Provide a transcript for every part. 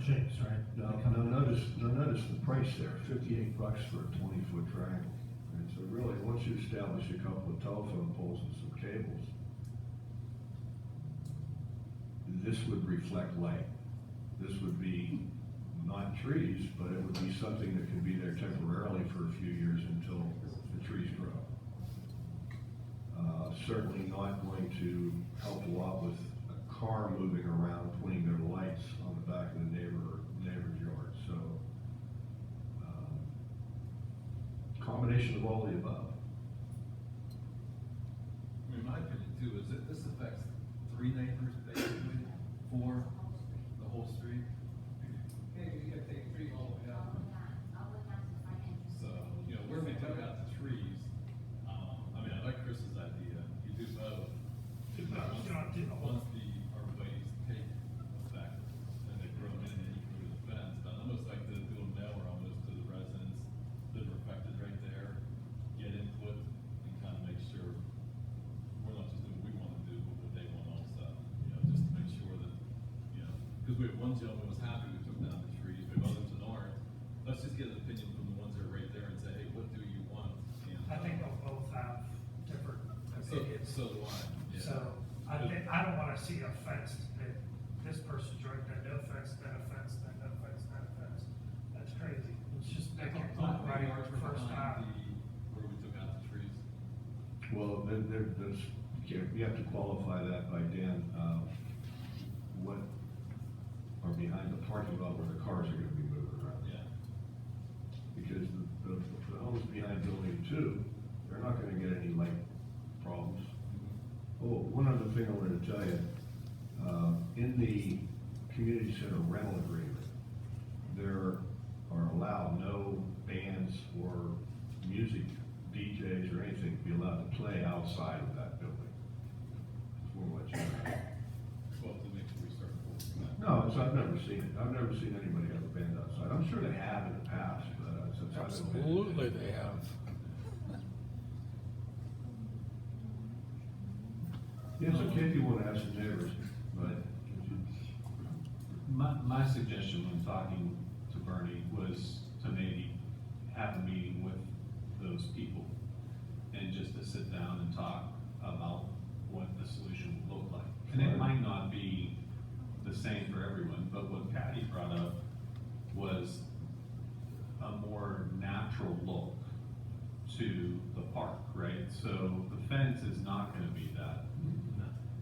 shapes, right? Now, notice the price there, $58 for a 20-foot triangle. And so really, once you establish a couple of telephone poles and some cables, this would reflect light. This would be not trees, but it would be something that can be there temporarily for a few years until the trees grow. Certainly not going to help a lot with a car moving around, pointing their lights on the back of the neighbor's yard. So, combination of all the above. I mean, my opinion too is that this affects 3 neighbors basically, 4, the whole street. Yeah, you gotta take trees all the way out. So, you know, where we took out the trees, I mean, I like Chris's idea, you do both. Once the arborvitae's take effect, and they grow in, and you can do the fence, but I almost like to do a mailer almost to the residents that are affected right there, get input, and kind of make sure we're not just doing what we want to do, but what they want also, you know, just to make sure that, you know, because we have one gentleman was happy we took down the trees, we have others that aren't. Let's just get an opinion from the ones that are right there and say, hey, what do you want? And, I think they'll both have different opinions. so do I, yeah. So, I don't wanna see a fence that this person's right, then no fence, then a fence, then no fence, then a fence. That's crazy. Let's just make it look right first time. Where we took out the trees. Well, there's, you have to qualify that by Dan, what are behind the parking lot where the cars are gonna be moving around. Yeah. Because the homes behind building 2, they're not gonna get any light problems. Oh, one other thing I wanted to tell you, in the community center rental agreement, there are allowed no bands or music, DJs or anything to be allowed to play outside of that building. Just wanna let you know. Well, to make sure we start enforcing that. No, I've never seen it. I've never seen anybody have a band outside. I'm sure they have in the past, but since I've been. Absolutely they have. Yeah, it's okay if you wanna ask the neighbors, but. My suggestion when talking to Bernie was to maybe have a meeting with those people and just to sit down and talk about what the solution would look like. And it might not be the same for everyone, but what Patty brought up was a more natural look to the park, right? So the fence is not gonna be that.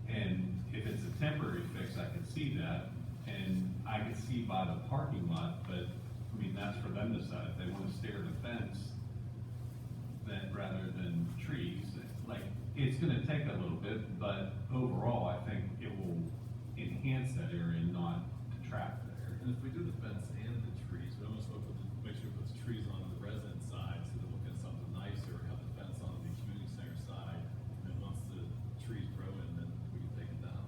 And if it's a temporary fix, I can see that, and I can see by the parking lot, but, I mean, that's for them to decide, if they wanna stare at the fence, then, rather than trees, like, it's gonna take a little bit, but overall, I think it will enhance that area, not detract that area. And if we do the fence and the trees, we almost want to make sure we put the trees on the resident side, so that we'll get something nicer, have the fence on the community center side, and then once the trees grow in, then we can take it down.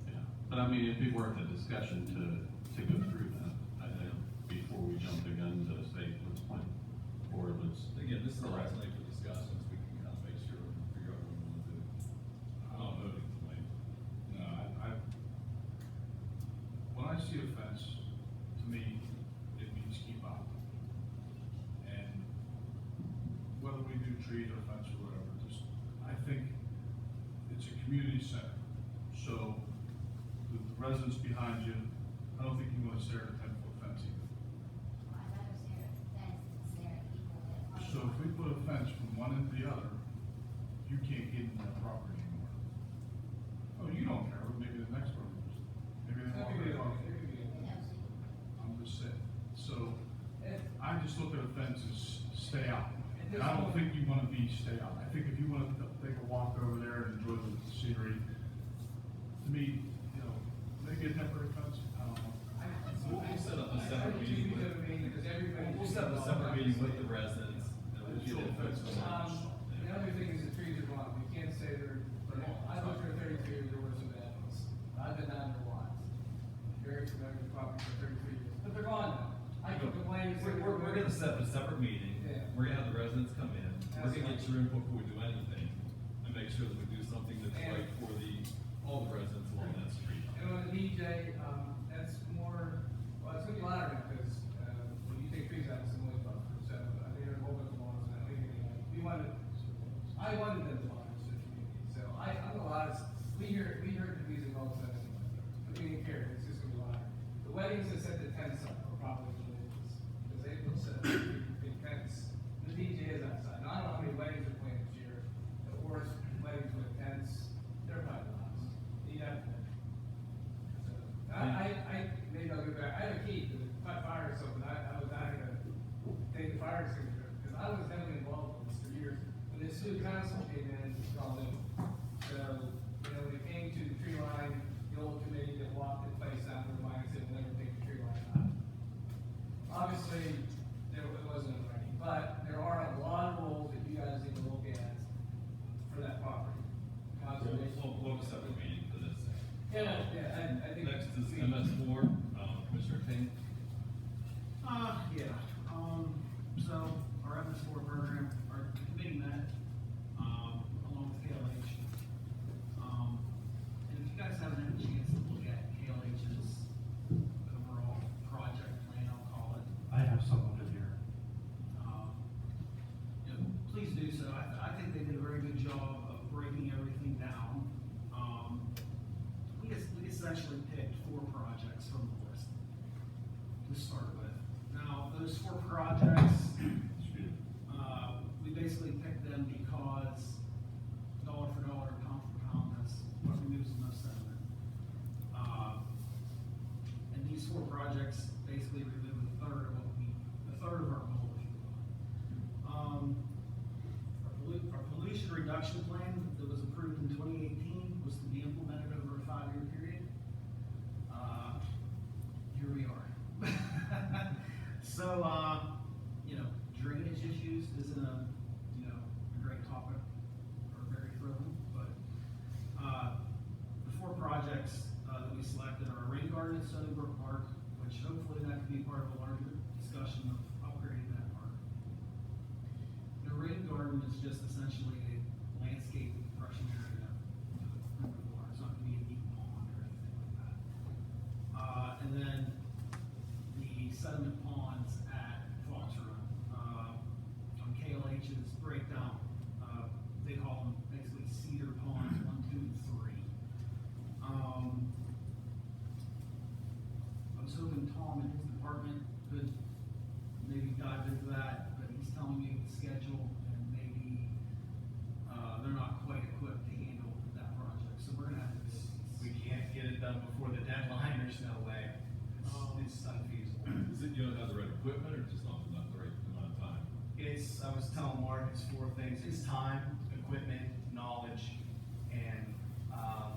Yeah, but I mean, it'd be worth a discussion to go through that, I think, before we jump the gun to say, let's plant, or let's. Again, this is the correct. last night for discussions, we can kind of make sure, and figure out what we want to do. I'm not voting tonight. No, when I see a fence, to me, it means keep out. And whether we do trees or fence or whatever, just, I think it's a community center. So the residents behind you, I don't think you want to stare at a 10-foot fence either. So if we put a fence from one end to the other, you can't get into that property anymore. Oh, you don't care, but maybe the next one does. Maybe they want to. I'm just saying. So I just look at a fence as stay out. And I don't think you want to be stay out. I think if you want to take a walk over there and enjoy the scenery, to me, you know, maybe a temporary fence, I don't know. So we'll set up a separate meeting with, we'll set up a separate meeting with the residents, and we'll get input from them. The other thing is the trees are gone, we can't say they're, I looked at 32, there were some bad ones. I've been down there lots. Very familiar with property for 33 years, but they're gone now. I can complain and say. We're gonna set up a separate meeting, Yeah. we're gonna have the residents come in, we're gonna get your input before we do anything, and make sure that we do something that's right for all the residents along that street. And on the DJ, that's more weddings that set the tents up are probably what it is, because they put set big tents, the DJ is outside, now, I don't know how many weddings are planned this year, the worst weddings with tents, they're probably lost, you have to. So, maybe I'll get back, I have a key, because if I fire or something, I was not gonna take the fire extinguisher, because I was heavily involved with this for years, when this new council came in, it's all new. So, when it came to the tree line, the old committee that walked the place out of the line said, we'll never take the tree line out. Obviously, it wasn't in writing, but there are a lot of rules that you guys need to look at for that property. Conservation. We'll have a separate meeting for this. Yeah, I think. Next is MS4, Commissioner King. Yeah, so our MS4 program, our committee met, along with KLH. And if you guys haven't had a chance to look at KLH's overall project plan, I'll call it, I have some of it here. please do so. I think they did a very good job of breaking everything down. We essentially picked 4 projects from the list to start with. Now, those 4 projects, we basically picked them because dollar for dollar, pound for pound, that's what removes the most sediment. And these 4 projects basically remove a third of our goal, if you will. Our pollution reduction plan that was approved in 2018 was to be implemented over a 5-year period. Here we are. So, drainage issues isn't a great topic or very thrilling, but, the 4 projects, that we selected are a rain garden at Stony Brook Park, which hopefully that could be part of a larger discussion of upgrading that park. The rain garden is just essentially a landscape brushing area to remove water. It's not gonna be a deep pond or anything like that. And then the sediment ponds at Fox Run, on KLH's breakdown, they call them basically cedar ponds 1, 2, and 3. I was hoping Tom and his department could maybe dive into that, but he's telling me the schedule and maybe, they're not quite equipped to handle that project, so we're gonna have to. We can't get it done before the deadline, there's no way. It's unfeasible. Is it you don't have the right equipment or just not the right amount of time? I was telling Mark, it's 4 things, it's time, equipment, knowledge, and, I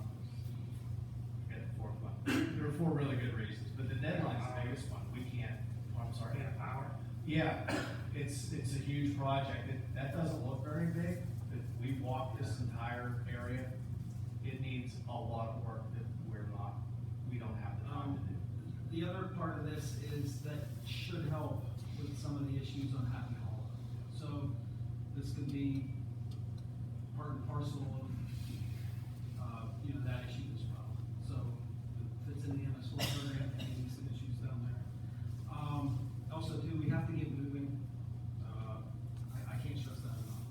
forget the 4th one. There are 4 really good reasons, but the deadline's the biggest one, we can't, I'm sorry. Can't power. Yeah, it's a huge project, that doesn't look very big, but we walked this entire area, it needs a lot of work that we don't have the time to do. The other part of this is that should help with some of the issues on Happy Hollow. So this could be part and parcel of, that issue as well. So it fits in the MS4 program and maybe some issues down there. Also too, we have to get moving. I can't stress that enough.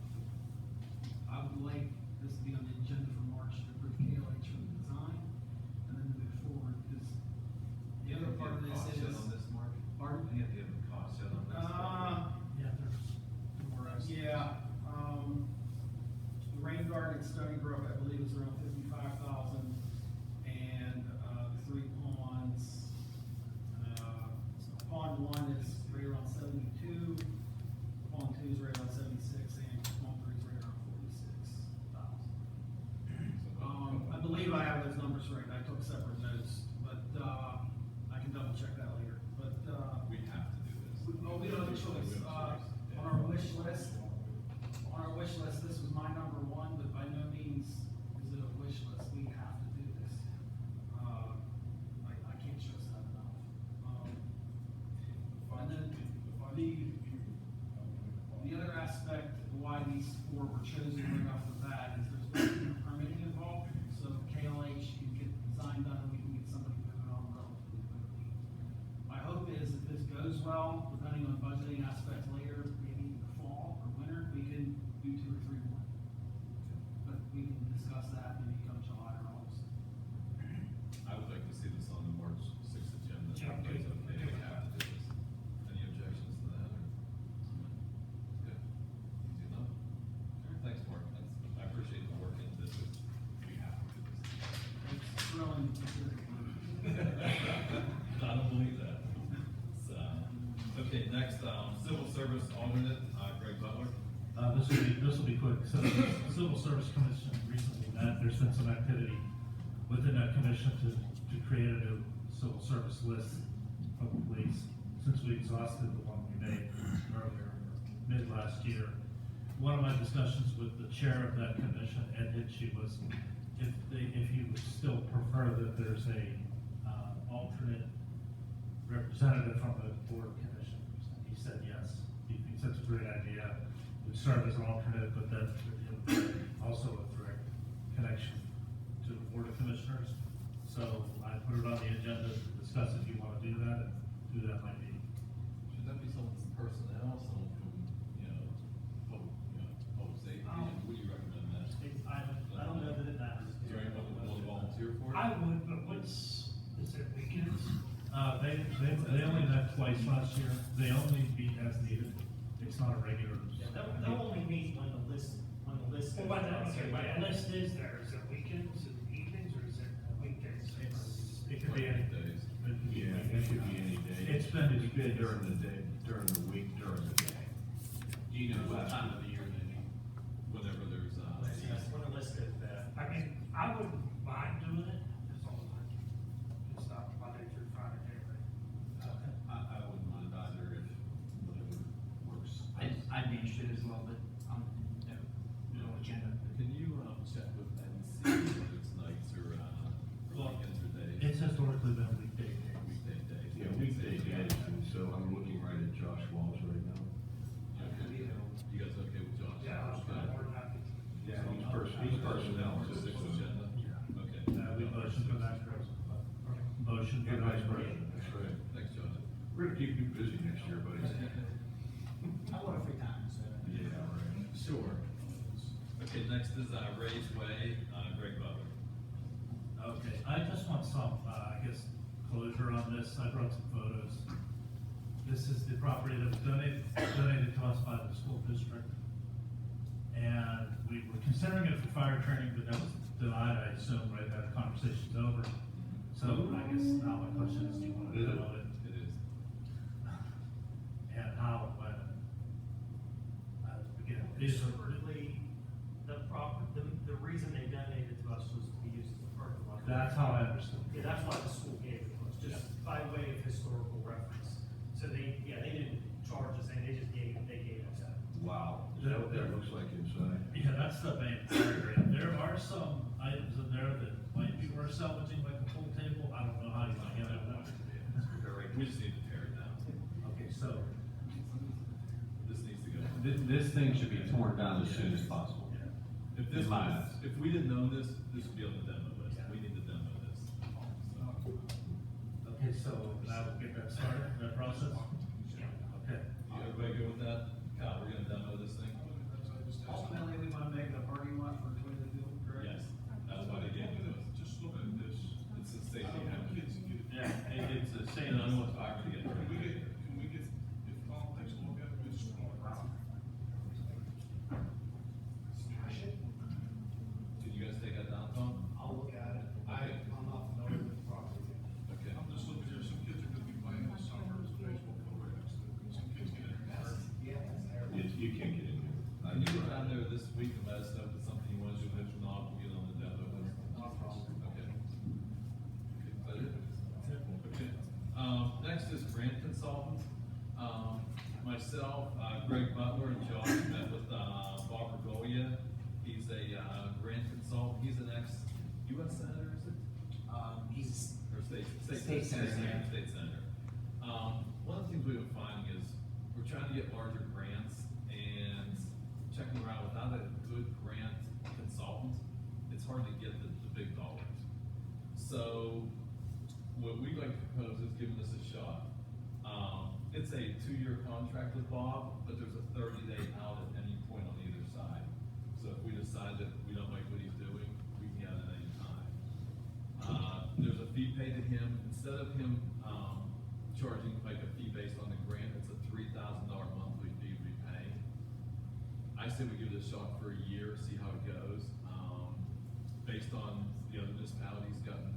I would like this to be on the agenda for March to approve KLH for the design and then move forward, because the other part of this is. Pardon? You have to have a cost set on this. Yeah, there's more. Yeah, the rain garden at Stony Brook, I believe, is around 55,000, and, the 3 ponds, pond 1 is right around 72, pond 2 is right around 76, and pond 3 is right around 46,000. I believe I have those numbers right, I took separate notes, but, I can double check that later, but, We have to do this. we don't have a choice. On our wish list, this was my number 1, but by no means is it a wish list. We have to do this. I can't stress that enough. And then the other aspect of why these 4 were chosen right off the bat is there's permitting involved. So KLH can get the design done and we can get somebody moving on relatively quickly. My hope is if this goes well, depending on budgeting aspects later, maybe in the fall or winter, we can do 2 or 3 more. But we can discuss that maybe come July or August. I would like to see this on the March 6th agenda. Yeah, next, civil service alternate, Greg Butler. This will be quick. So the Civil Service Commission recently met. There's been some activity within that commission to create a new civil service list of police, since we exhausted the one we made earlier, mid last year. One of my discussions with the chair of that commission, Ed Hitchie, was if you would still prefer that there's a alternate representative from the board of commissioners. He said yes. He thinks that's a great idea. Would serve as an alternate, but that it would be also a direct connection to the board of commissioners. So I put it on the agenda to discuss if you want to do that, and who that might be. Should that be someone from personnel, someone from, public safety? Would you recommend that? I don't know that it matters. Is there anyone who will volunteer for it? I would, but is it weekends? They only met twice last year. They only meet as needed. It's not a regular. They'll only meet when the list. Well, but, okay, but the list is there, is it weekends and evenings, or is it weekdays? It could be any day. Days. It could be Yeah, any it could be any day. It's been during the day, during the week, during the day. Do you know what time of the year they meet? Whenever there's, That's when the list is, I mean, I wouldn't mind doing it, as long as it's not Monday through Friday, right? I wouldn't mind either if whatever works. I'd be interested as well, but I'm, no agenda. can you, check with NC whether it's nights or weekends or days? It's historically been weekday days. Weekday days. Yeah, weekday days, and so I'm looking right at Josh Walls right now. Okay. You guys okay with Josh? Yeah, I'm more than happy. Yeah, he's personnel. Or six agenda? Yeah. Okay. We motion for that. Motion for You're vice vice president, president. that's right. Thanks, Josh. We're gonna keep you busy next year, buddy. I want a free time, so. Yeah, right. Sure. Okay, next is, Ray's Way, Greg Butler. Okay, I just want some, closure on this. I brought some photos. This is the property that was donated to us by the school district. And we were considering it for fire training, but that was denied, I assume, right, that conversation's over. So I guess now my question is, do you want to demo it? It is. And how, when? Again, these are, historically, the reason they donated to us was to be used as a parking lot. that's how I understood. Yeah, that's why the school gave it to us, just by way of historical reference. So they didn't charge us, they just gave us that. Wow, is that what that looks like inside? Yeah, that's the main area. There are some items in there that might be worth salvaging, like a pool table. I don't know how you want to handle that. We just need to tear it down. Okay, so, This needs to go. This thing should be torn down as soon as possible. If this In my was, eyes. if we didn't own this, this would be on the demo list. We need to demo this. So, okay, so now we'll get that started, that process? Okay. everybody good with that? Kyle, we're gonna demo this thing? Ultimately, we want to make it a parking lot for Twin Field, correct? Yes, that's why they gave it to us. Just look at this. It's a safety I don't know, hazard. kids can get. Yeah, it's the same. And I know it's fire to get Can we rid get, if Tom takes a look at it, we just want to around. Can you guys take that down, Tom? I'll look at it. I'm not familiar with the property. Okay. I'm just looking here, some kids are gonna be playing in the summer, there's a baseball field right next to it, some kids get in there. Yeah, that's there. You can't get in here. Can you get down there this week and let us know if it's something you want to do, if not, we'll get on the demo list. No problem. Okay. Is that it? Okay. Next is grant consultant. Myself, Greg Butler and Josh met with, Bob Regolia. He's a, grant consultant. He's an ex-US senator, is it? He's, Or state State senator. State senator. One of the things we've been finding is we're trying to get larger grants and checking around without a good grant consultant, it's hard to get the big dollars. So what we'd like to propose is giving this a shot. It's a 2-year contract with Bob, but there's a 30-day out at any point on either side. So if we decide that we don't like what he's doing, we can get it at any time. There's a fee paid to him, instead of him, charging like a fee based on the grant, it's a $3,000 monthly fee we pay. I say we give it a shot for a year, see how it goes. Based on the other municipalities gotten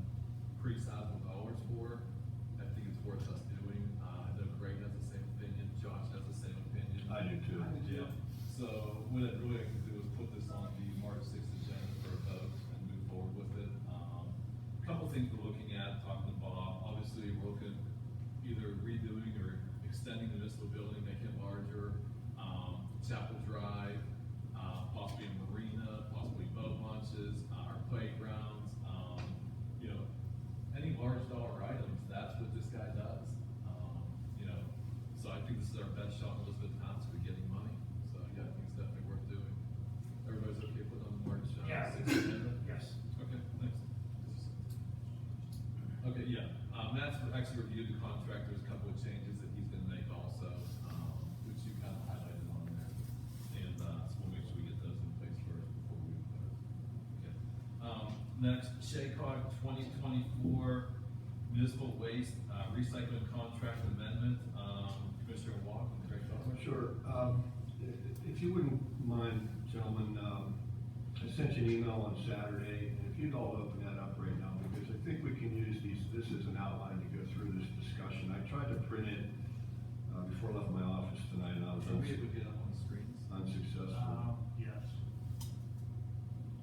pretty sizable dollars for, I think it's worth us doing. I know Greg has the same opinion, Josh what I'd really like to do is put this on the March sixth agenda for a vote and move forward with it. Couple things we're looking at, talking to Bob, obviously, we're looking either redoing or extending the municipal building, making it larger, Chapel Drive, possibly a marina, possibly boat launches, our playgrounds, you know, any large dollar items, that's what this guy does. You know, so I think this is our best shot in Elizabeth Township at getting money, so yeah, I think it's definitely worth doing. Everybody's okay putting on the March, Yeah. 6th agenda? Yes. Okay, thanks. Okay, yeah, Matt's actually reviewed the contract, there's a couple of changes that he's gonna make also, which you kind of highlighted on there. And, so we'll make sure we get those in place first before we vote. Okay. Next, Shaycog 2024 municipal waste, recycling contract amendment, Commissioner Walken, Greg Butler. Sure. If you wouldn't mind, gentlemen, I sent you an email on Saturday, and if you'd all open that up right now, because I think we can use this as an outline to go through this discussion. I tried to print it before I left my office tonight, and I was Are we able to get up on the screens? unsuccessful. Yes.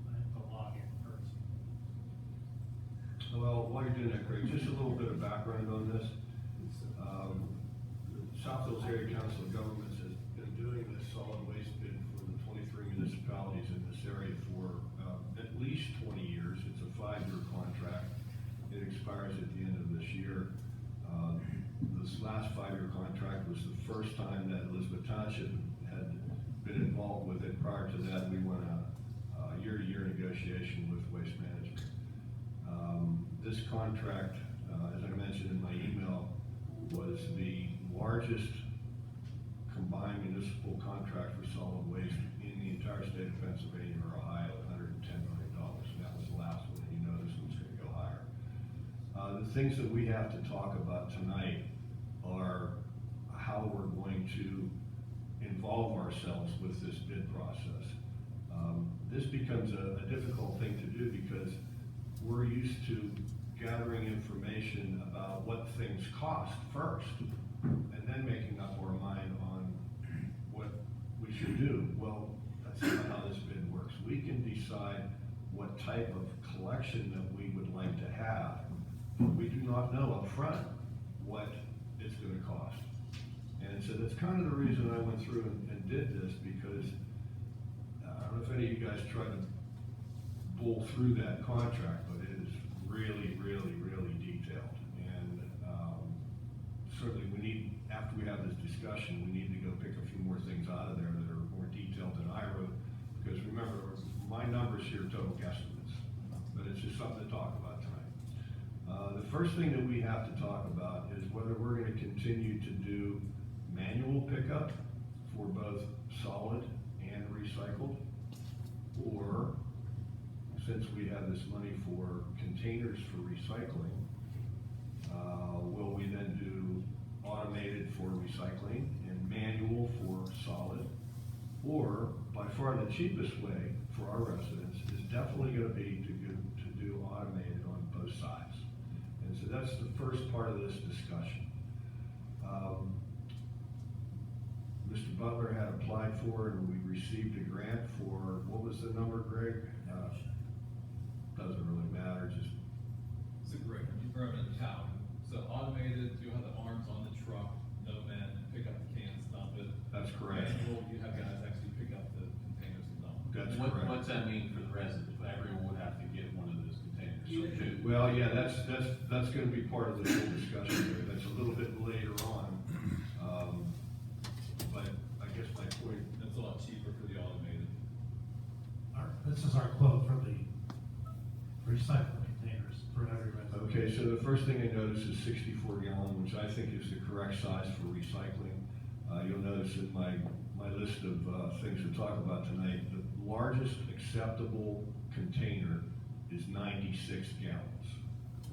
I have to log in first. Well, while you're doing that, Craig, just a little bit of background on this. South Hills Area Council of Governments has been doing this solid waste bid for the 23 municipalities in this area for at least 20 years. It's a 5-year contract. It expires at the end of this year. This last 5-year contract was the first time that Elizabeth Township had been involved with it. Prior to that, we went a year-to-year negotiation with Waste Management. This contract, as I mentioned in my email, was the largest combined municipal contract for solid waste in the entire state of Pennsylvania or Ohio at $110 million. And that was the last one, and you know this one's gonna go higher. The things that we have to talk about tonight are how we're going to involve ourselves with this bid process. This becomes a difficult thing to do because we're used to gathering information about what things cost first, and then making up our mind on what we should do. Well, that's not how this bid works. We can decide what type of collection that we would like to have, but we do not know up front what it's gonna cost. And so that's kind of the reason I went through and did this, because I don't know if any of you guys tried to bull through that contract, but it is really, really, really detailed. And certainly we need, after we have this discussion, we need to go pick a few more things out of there that are more detailed than I wrote. Because remember, my numbers here are total guesstimates, but it's just something to talk about tonight. The first thing that we have to talk about is whether we're gonna continue to do manual pickup for both solid and recycled, or since we have this money for containers for recycling, will we then do automated for recycling and manual for solid? Or, by far the cheapest way for our residents is definitely gonna be to do automated on both sides. And so that's the first part of this discussion. Mr. Butler had applied for and we received a grant for, what was the number, Greg? Doesn't really matter, just. It's a great, you're in town, so automated, you have the arms on the truck, no men, pick up the cans, dump it. That's correct. Manual, you have guys actually pick up the containers and dump them. That's What, correct. what's that mean for the resident? Everyone would have to get one of those containers, so two. Well, yeah, that's gonna be part of the whole discussion there. That's a little bit later on. But I guess my point, It's a lot cheaper for the automated. This is our quote for the recycling containers for every resident. okay, so the first thing I noticed is 64 gallon, which I think is the correct size for recycling. You'll notice in my list of things to talk about tonight, the largest acceptable container is 96 gallons.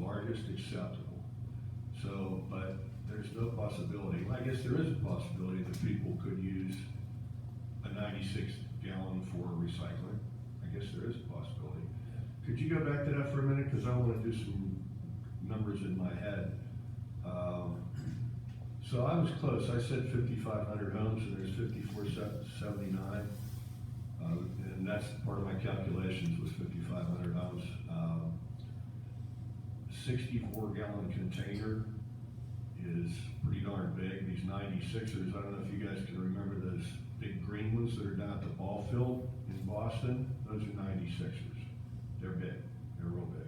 Largest acceptable. So, but there's no possibility, I guess there is a possibility that people could use a 96 gallon for recycling. I guess there is a possibility. Could you go back to that for a minute? Because I want to do some numbers in my head. So I was close. I said 5,500 homes, and there's 5,479. And that's part of my calculations was $5,500. 64-gallon container is pretty darn big. These 96ers, I don't know if you guys can remember those big green ones that are down at the ball field in Boston. Those are 96ers. They're big. They're real big.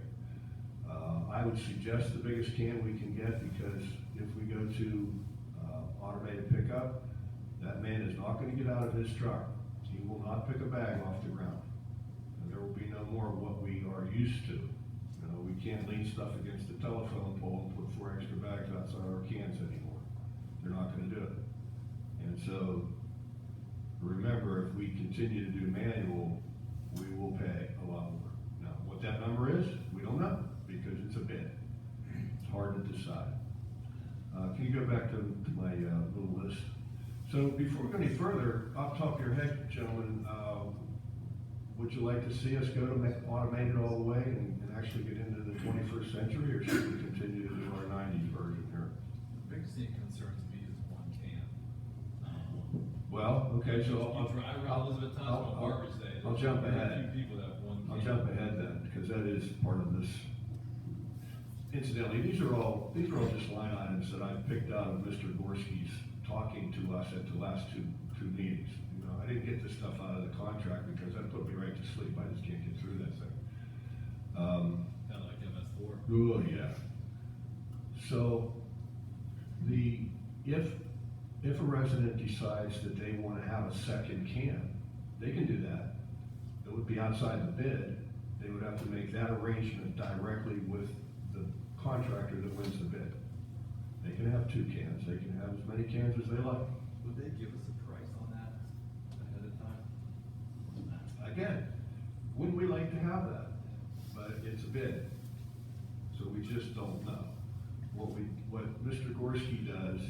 I would suggest the biggest can we can get, because if we go to automated pickup, that man is not going to get out of his truck. He will not pick a bag off the ground. And there will be no more of what we are used to. You know, we can't lean stuff against the telephone pole and put 4 extra bags outside our cans anymore. They're not going to do it. And so, remember, if we continue to do manual, we will pay a lot more. Now, what that number is, we don't know, because it's a bid. It's hard to decide. Can you go back to my little list? So before we go any further, off the top of your head, gentlemen, would you like to see us go to automated all the way and actually get into the 21st century, or should we continue to do our 90s version here? The biggest thing that concerns me is one can. Well, okay, so I run Elizabeth Thomas on garbage day. I'll jump There's ahead. very few people that have one can. I'll jump ahead then, because that is part of this. Incidentally, these are all just line items that I picked out of Mr. Gorski's talking to us at the last two meetings. You know, I didn't get this stuff out of the contract because that put me right to sleep. I just can't get through that thing. Kind of like MS4. Oh, yeah. So, if a resident decides that they want to have a second can, they can do that. It would be outside the bid. They would have to make that arrangement directly with the contractor that wins the bid. They can have 2 cans. They can have as many cans as they like. Would they give us a price on that ahead of time? Again, wouldn't we like to have that? But it's a bid, so we just don't know. What Mr. Gorski does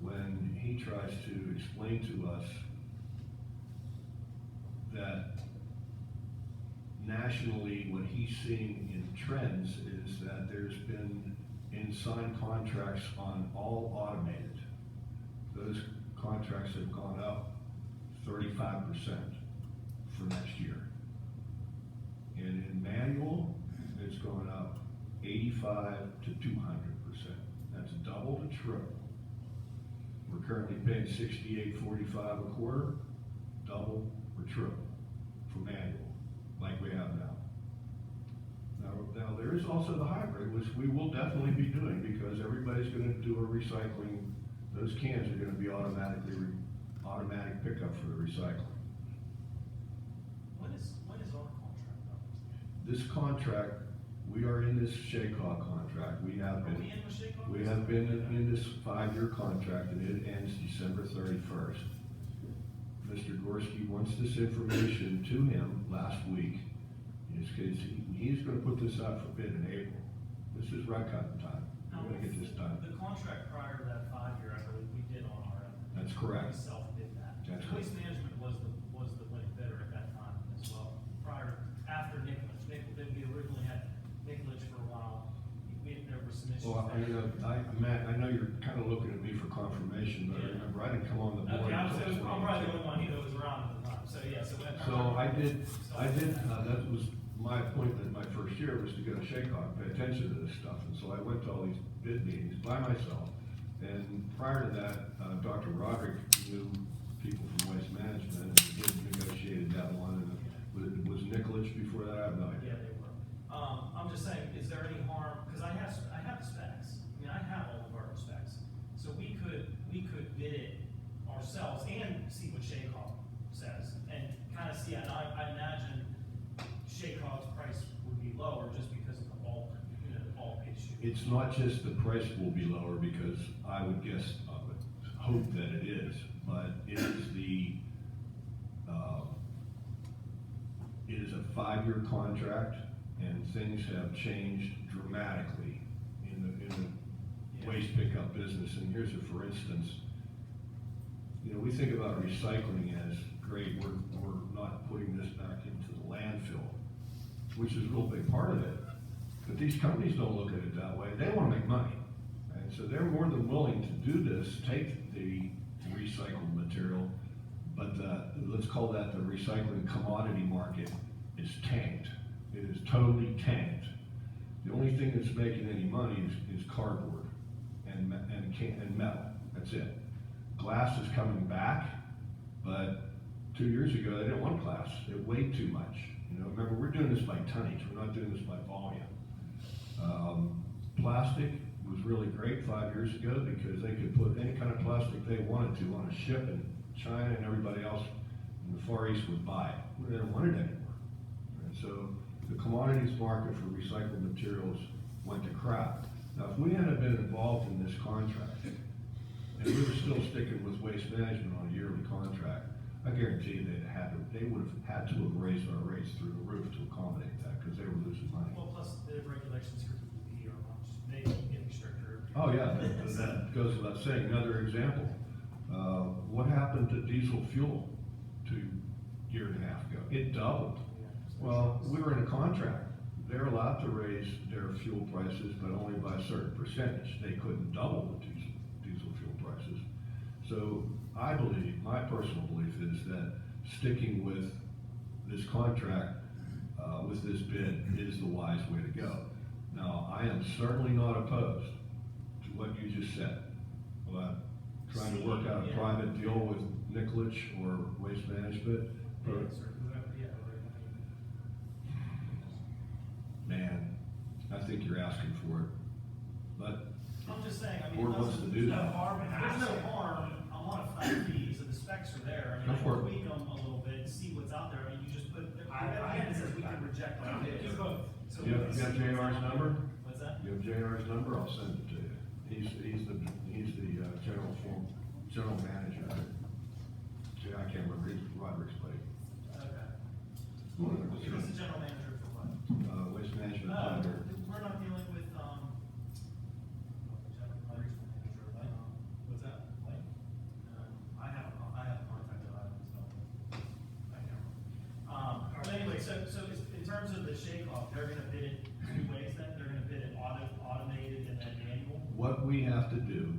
when he tries to explain to us that nationally, what he's seeing in trends is that there's been in signed contracts on all automated. Those contracts have gone up 35% for next year. And in manual, it's gone up 85 to 200%. That's double to triple. We're currently paying $68.45 a quarter, double or triple for manual, like we have now. Now there is also the hybrid, which we will definitely be doing, because everybody's going to do a recycling. Those cans are going to be automatic pickup for the recycling. When is our contract up? This contract, we are in this Shaycog contract. We have Are been. we in with Shaycog? We have been in this 5-year contract, and it ends December 31st. Mr. Gorski wants this information to him last week. He's gonna put this out for bid in April. This is right cutting time. We're gonna get this done. The contract prior to that 5-year, I believe we did on our own. That's correct. We self-did that. That's Waste correct. Management was the winning bidder at that time as well, after Nicholas. We originally had Nicholas for a while. There were some issues. Well, Matt, I know you're kind of looking at me for confirmation, but Yeah. remember, I didn't come on the board. Okay, I'm until probably the 2022. only one here that was around at the time, so yeah, so. So that was my appointment my first year, was to go to Shaycog, pay attention to this stuff. And so I went to all these bid meetings by myself. And prior to that, Dr. Roderick knew people from Waste Management, and he had negotiated that one. And was Nicholas before that? I have no idea. Yeah, they were. I'm just saying, is there any harm, because I have the specs. I mean, I have all the garbage specs. So we could bid it ourselves and see what Shaycog says, and kind of see, and I imagine Shaycog's price would be lower just because of the bulk issue. It's not just the price will be lower, because I would guess, I would hope that it is, but it is a 5-year contract, and things have changed dramatically in the waste pickup business. And here's a for instance. You know, we think about recycling as great, we're not putting this back into the landfill, which is a real big part of it. But these companies don't look at it that way. They want to make money. And so they're more than willing to do this, take the recycled material, but let's call that the recycling commodity market is tanked. It is totally tanked. The only thing that's making any money is cardboard and metal. That's it. Glass is coming back, but 2 years ago, they didn't want glass. It weighed too much. You know, remember, we're doing this by tonnage. We're not doing this by volume. Plastic was really great 5 years ago because they could put any kind of plastic they wanted to on a ship in China, and everybody else in the Far East would buy it. They didn't want it anymore. And so the commodities market for recycled materials went to crap. Now, if we hadn't been involved in this contract, and we were still sticking with Waste Management on a yearly contract, I guarantee they would have had to have raised our rates through the roof to accommodate that, because they were losing money. Well, plus the regulations for DEP are much, they getting stricter. Oh, yeah, that goes without saying. Another example, what happened to diesel fuel 2 years and a half ago? It doubled. Well, we were in a contract. They're allowed to raise their fuel prices, but only by a certain percentage. They couldn't double the diesel fuel prices. So I believe, my personal belief is that sticking with this contract, with this bid, is the wise way to go. Now, I am certainly not opposed to what you just said about trying to work out a private deal with Nicolich or Waste Management. Or whoever, yeah, Man, I think you're asking for it, but I'm just saying, I mean, Board wants to do there's no that. harm, there's no harm, I wanna find fees, and the specs are there, I Go mean, I for can it. tweak them a little bit, see what's out there, I mean, you just put, at the I- end, it says we can reject on it. Do both. So you have JR's number? What's that? You have JR's number? I'll send it to you. He's the general manager. I can't remember, he's Roderick's buddy. Okay. One of the- He's the general manager for what? Waste Management. No, Thunder. we're not dealing with, what's that? Like? I have a contact that I haven't spelled. I can't remember. But anyway, so in terms of the shake-off, they're gonna bid it two ways then? They're gonna bid it automated and then manual? What we have to do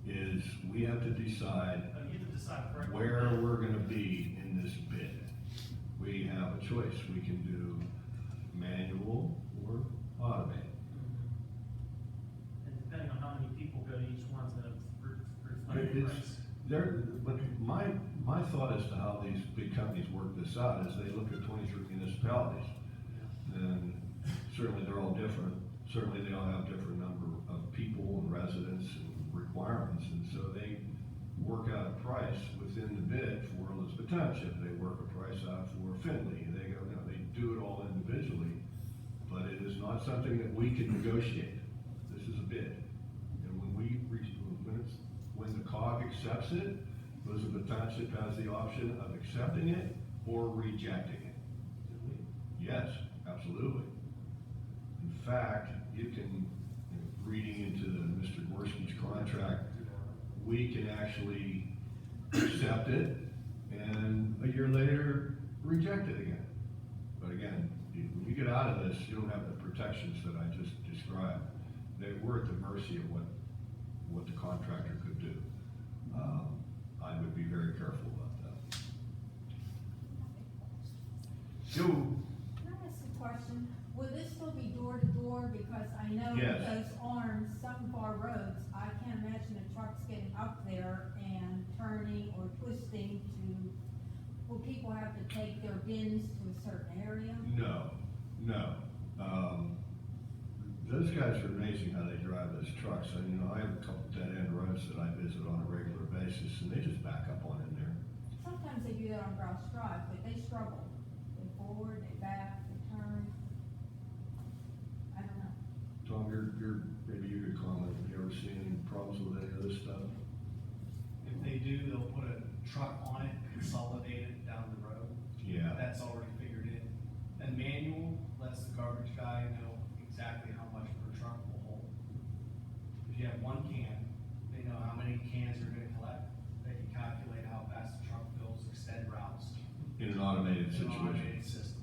is we have to decide You have to decide correctly. where we're gonna be in this bid. We have a choice. We can do manual or automated. And depending on how many people go to each one's gonna reflect the It's, price. but my thought as to how these big companies work this out is they look at 23 municipalities. And certainly they're all different. Certainly they all have different number of people and residents and requirements. And so they work out a price within the bid for Elizabeth Township. They work a price out for Findlay. They go, they do it all individually, but it is not something that we can negotiate. This is a bid. And when the COG accepts it, Elizabeth Township has the option of accepting it or rejecting it. Yes, absolutely. In fact, you can, reading into Mr. Gorski's contract, we can actually accept it and a year later reject it again. But again, when you get out of this, you don't have the protections that I just described. We're at the mercy of what the contractor could do. I would be very careful about that. Joe? Can I ask a question? Will this still be door to door? Because I know Yes. with those arms, some of our roads, I can't imagine the trucks getting up there and turning or twisting to, will people have to take their bins to a certain area? No. Those guys are amazing how they drive those trucks. I have a couple dead end roads that I visit on a regular basis, and they just back up on in there. Sometimes they do that on Grouse Drive, but they struggle. They forward, they back, they turn. I don't know. Tom, maybe you could comment. Have you ever seen any problems with any of this stuff? If they do, they'll put a truck on it, consolidate it down the road. Yeah. That's already figured in. And manual lets the garbage guy know exactly how much per truck will hold. If you have one can, they know how many cans you're gonna collect. They can calculate how fast the truck fills, extend routes. In an automated It's an situation. automated system.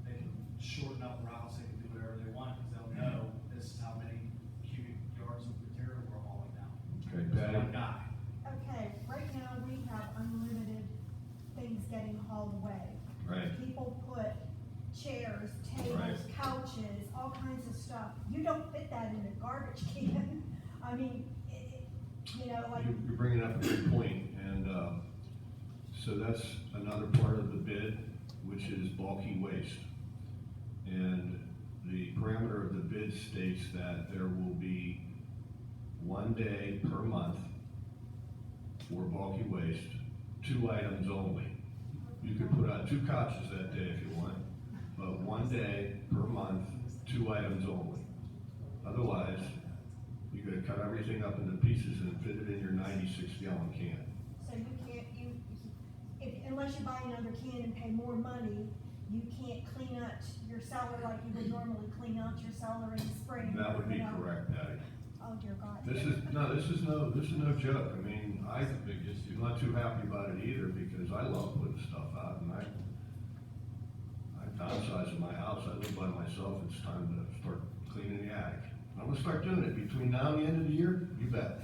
They can shorten up routes, they can do whatever they want, because they'll know this is how many cubic yards of material we're hauling now. Okay, There's Patty? one guy. Okay, right now we have unlimited hauled away. Right. People put chairs, tables, Right. couches, all kinds of stuff. You don't fit that in a garbage can. I mean, you know, like, You're bringing up a good point, and, so that's another part of the bid, which is bulky waste. And the parameter of the bid states that there will be 1 day per month for bulky waste, 2 items only. You could put out 2 couches that day if you want, but 1 day per month, 2 items only. Otherwise, you gotta cut everything up into pieces and fit it in your 96-gallon can. so you can't, unless you buy another can and pay more money, you can't clean out your cellar like you would normally clean out your cellar in the spring. That would be you know. correct, Patty. Oh, dear God. This is no joke. I mean, I'm not too happy about it either, because I love putting stuff out, and I'm downsizing my house, I live by myself, it's time to start cleaning the attic. I'm gonna start doing it between now and the end of the year, you bet.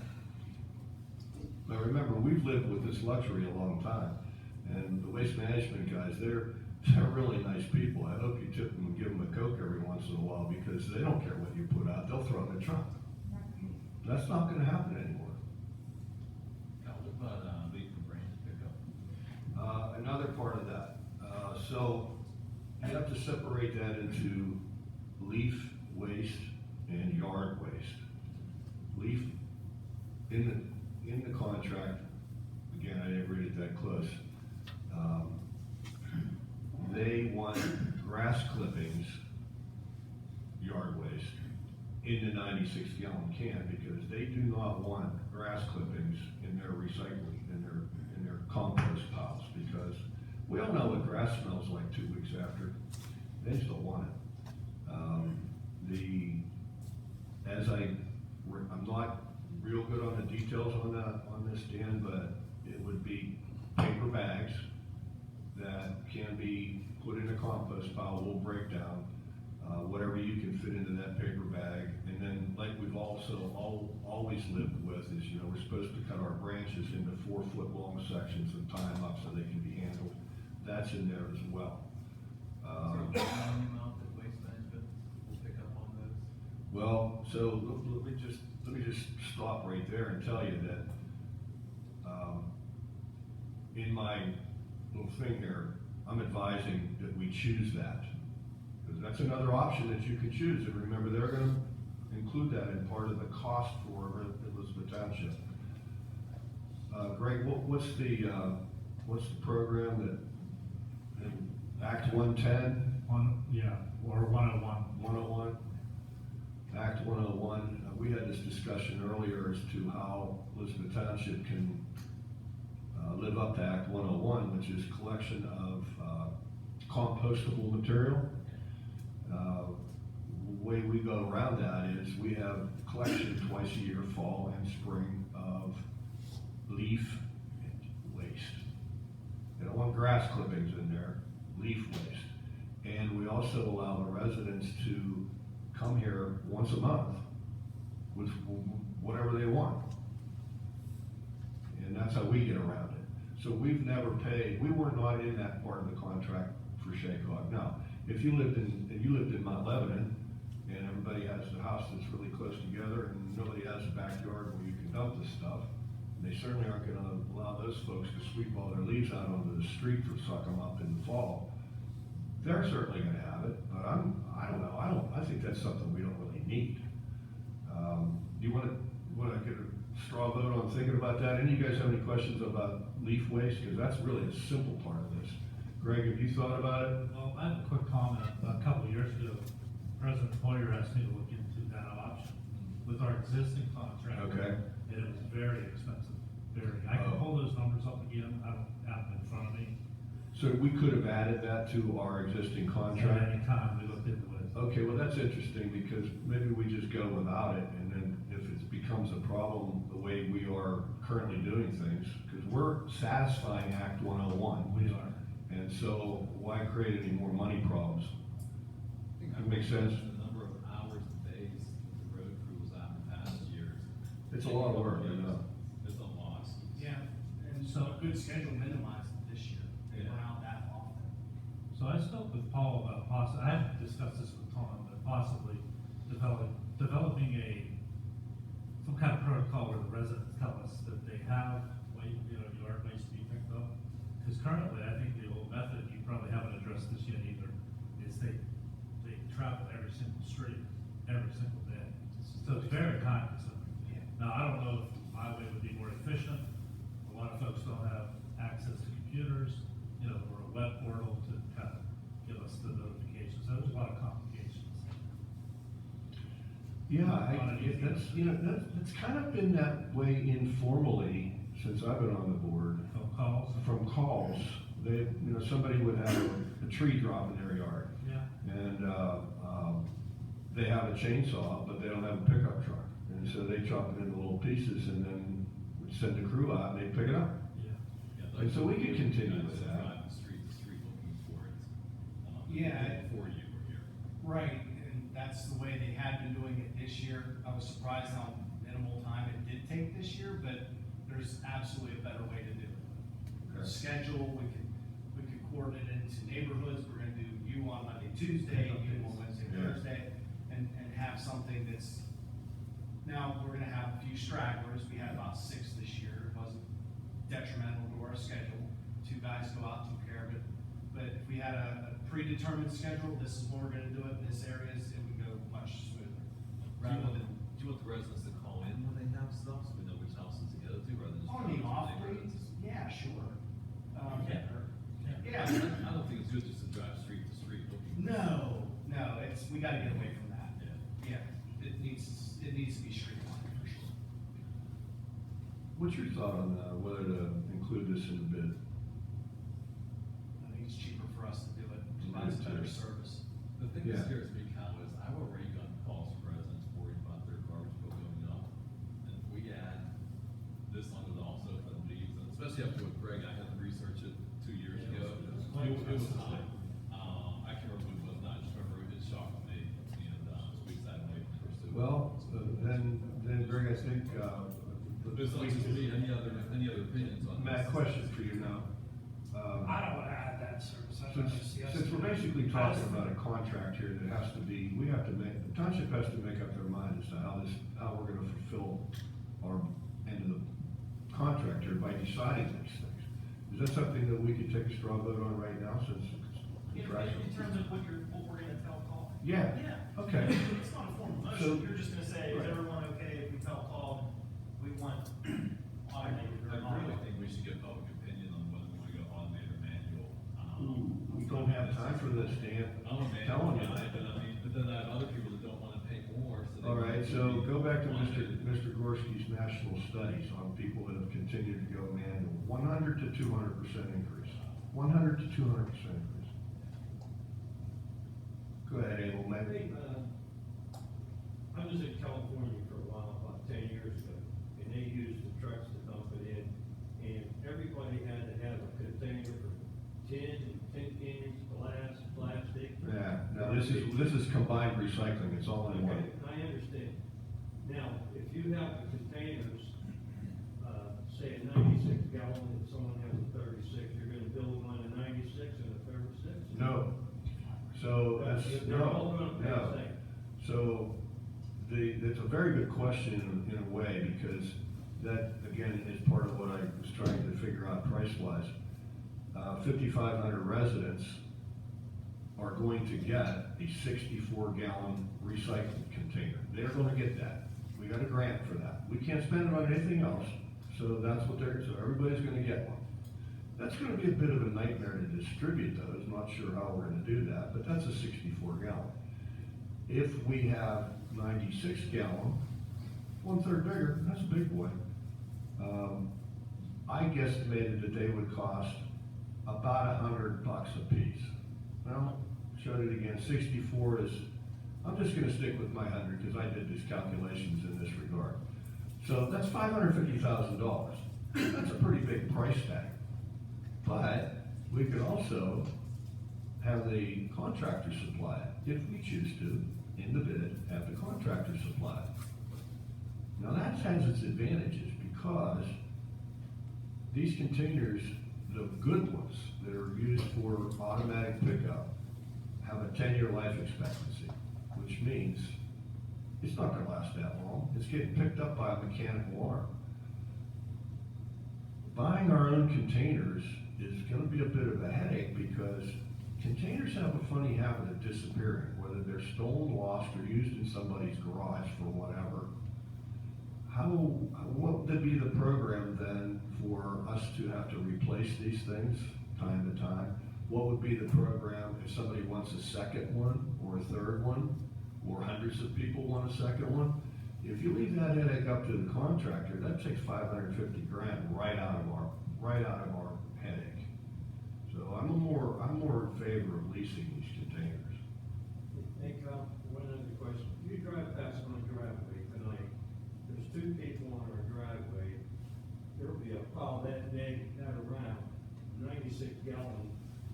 Now, remember, we've lived with this luxury a long time, and the waste management guys, they're really nice people. I hope you tip them and give them a Coke every once in a while, because they don't care what you put out, they'll throw it in the trunk. That's not gonna happen anymore. Now, what about, leaf and branch pickup? Another part of that, so you have to separate that into leaf waste and yard waste. Leaf, in the contract, again, I didn't read it that close, they want grass clippings, yard waste, in the 96-gallon can, because they do not want grass clippings in their recycling, in their compost piles, because we all know what grass smells like 2 weeks after. They just don't want it. I'm not real good on the details on this, Dan, but it would be paper bags that can be put in a compost pile, will break down, whatever you can fit into that paper bag. And then, like we've also always lived with, is, you know, we're supposed to cut our branches into 4-foot long sections and tie them up so they can be handled. That's in there as well. Amount that waste management will pick up on those? Well, so let me just stop right there and tell you that, in my little thing here, I'm advising that we choose that. Because that's another option that you can choose, and remember, they're gonna include that in part of the cost for Elizabeth Township. Greg, what's the program that, in Act 110? Or 101. 101? Act 101, we had this discussion earlier as to how Elizabeth Township can live up to Act 101, which is collection of compostable material. The way we go around that is we have collection twice a year, fall and spring, of leaf waste. They don't want grass clippings in there, leaf waste. And we also allow the residents to come here once a month with whatever they want. And that's how we get around it. So we've never paid, we were not in that part of the contract for Shaycog. Now, if you lived in Mount Lebanon, and everybody has a house that's really close together, and nobody has a backyard where you can dump this stuff, they certainly aren't gonna allow those folks to sweep all their leaves out onto the street to suck them up in the fall. They're certainly gonna have it, but I don't know, I think that's something we don't really need. You wanna get a straw vote on thinking about that? Any of you guys have any questions about leaf waste? Because that's really a simple part of this. Greg, have you thought about it? Well, I have a quick comment. A couple of years ago, President Hoyer asked me to look into that option with our existing contract. Okay. And it was very expensive, very. I can pull those numbers up again, I don't have them in front of me. So we could have added that to our existing At contract? any time we looked into it. Okay, well, that's interesting, because maybe we just go without it, and then if it becomes a problem the way we are currently doing things, because we're satisfying Act 101. We are. And so why create any more money problems? That makes sense? The number of hours and days that the road crew was out in the past years. It's a lot of work, I know. It's a loss. Yeah, and so a good schedule minimized this year. They were out that So I spoke with Paul about I haven't discussed this with Tom, but possibly developing some kind of protocol where the residents tell us that they have yard waste to be picked up. Because currently, I think the old method, you probably haven't addressed this yet either, is they travel every single street, every single day. So it's very time consuming. Yeah. Now, I don't know if highway would be more efficient. A lot of folks don't have access to computers, or a web portal to kind of give us the notifications. So there's a lot of complications. Yeah, that's kind of been that way informally since I've been on the board. Phone calls. From calls, somebody would have a tree drop in their yard. Yeah. And, they have a chainsaw, but they don't have a pickup truck. And so they chop it into little pieces and then would send the crew out and they pick it up. Yeah. And so we could continue with that. Driving street to street looking for it. Yeah. Before you were here. Right, and that's the way they had been doing it this year. I was surprised how minimal time it did take this year, but there's absolutely a better way to do it. Okay. Schedule, we could coordinate it into neighborhoods, we're gonna do you on Monday, Tuesday, you on Wednesday, Yeah. Thursday, and have something that's, now, we're gonna have a few stragglers, we had about 6 this year, it wasn't detrimental to our schedule. 2 guys go out, took care of it, but if we had a predetermined schedule, this is when we're gonna do it, in this areas, it would go much smoother. Rather than Do you want the residents to call in when they have stuff, so we know which houses to go to, rather than just? on the drive off to neighborhoods? days, yeah, sure. Yeah, I don't think it's good just to drive street to street looking. No, we gotta get away from that. Yeah. Yeah, it needs to be streamlined for sure. What's your thought on whether to include this in the bid? I think it's cheaper for us to do it, provides better service. The thing Yeah. that scares me, Kyle, is I've already gotten calls from residents worried about their garbage bill going up. And if we add this on it also for the leaves, and especially after with Greg, I had to research it 2 years ago. It was high. I can't remember what it was, I just remember it shocked me, and, we decided to wait for it. Well, then Greg, I think, There's not just me, any other opinions on this? Matt, question for you now. I don't wanna add that service. I'd rather see us Since we're do it. basically talking about a contract here that has to be, the township has to make up their mind as to how we're gonna fulfill our end of the contract here by deciding these things. Is that something that we could take a straw vote on right now since it's In contractual? terms of what we're gonna tell call? Yeah. Yeah. Okay. It's not a formal So- motion, you're just gonna say, is Right. everyone okay if we tell call, we want automated or I really manual? think we should get public opinion on whether we want to go automated or manual. We don't have time for this, Dan. I'm a manual Telling you. guy, but then I have other people that don't want to pay more, so. they All right, want so to go back to automated. Mr. Gorski's national studies on people that have continued to go manual. 100 to 200% increase. 100 to 200% increase. Go ahead, Abel, Hey, maybe. I was in California for a while, about 10 years ago, and they used the trucks to dump it in, and everybody had to have a container for tin cans, glass, plastic. Yeah, now this is combined recycling, it's all in one. Okay, I understand. Now, if you have the containers, say a 96 gallon and someone has a 36, you're gonna build one a 96 and a 36? No. So that's, They're all no, gonna pay no. the same. So, that's a very good question in a way, because that, again, is part of what I was trying to figure out price-wise. 5,500 residents are going to get a 64-gallon recycling container. They're gonna get that. We got a grant for that. We can't spend it on anything else, so that's what so everybody's gonna get one. That's gonna be a bit of a nightmare to distribute those, not sure how we're gonna do that, but that's a 64-gallon. If we have 96-gallon, 1/3 bigger, that's a big boy. I guesstimated that they would cost about $100 a piece. Well, showed it again, 64 is, I'm just gonna stick with my 100, because I did these calculations in this regard. So that's $550,000. That's a pretty big price tag. But we could also have the contractor supply it, if we choose to, in the bid, have the contractor supply it. Now that has its advantages, because these containers the good ones that are used for automatic pickup have a 10-year life expectancy, which means it's not gonna last that long. It's getting picked up by a mechanical arm. Buying our own containers is gonna be a bit of a headache because containers have a funny habit of disappearing, whether they're stolen, lost, or used in somebody's garage for whatever. What would be the program then for us to have to replace these things time to time? What would be the program if somebody wants a second one or a third one, or hundreds of people want a second one? If you leave that headache up to the contractor, that takes $550 grand right out of our headache. So I'm more in favor of leasing these containers. Hey, Kyle, one other question. You drive past my driveway tonight, there's two people on our driveway, there'll be a pile that big, that around, 96 gallon,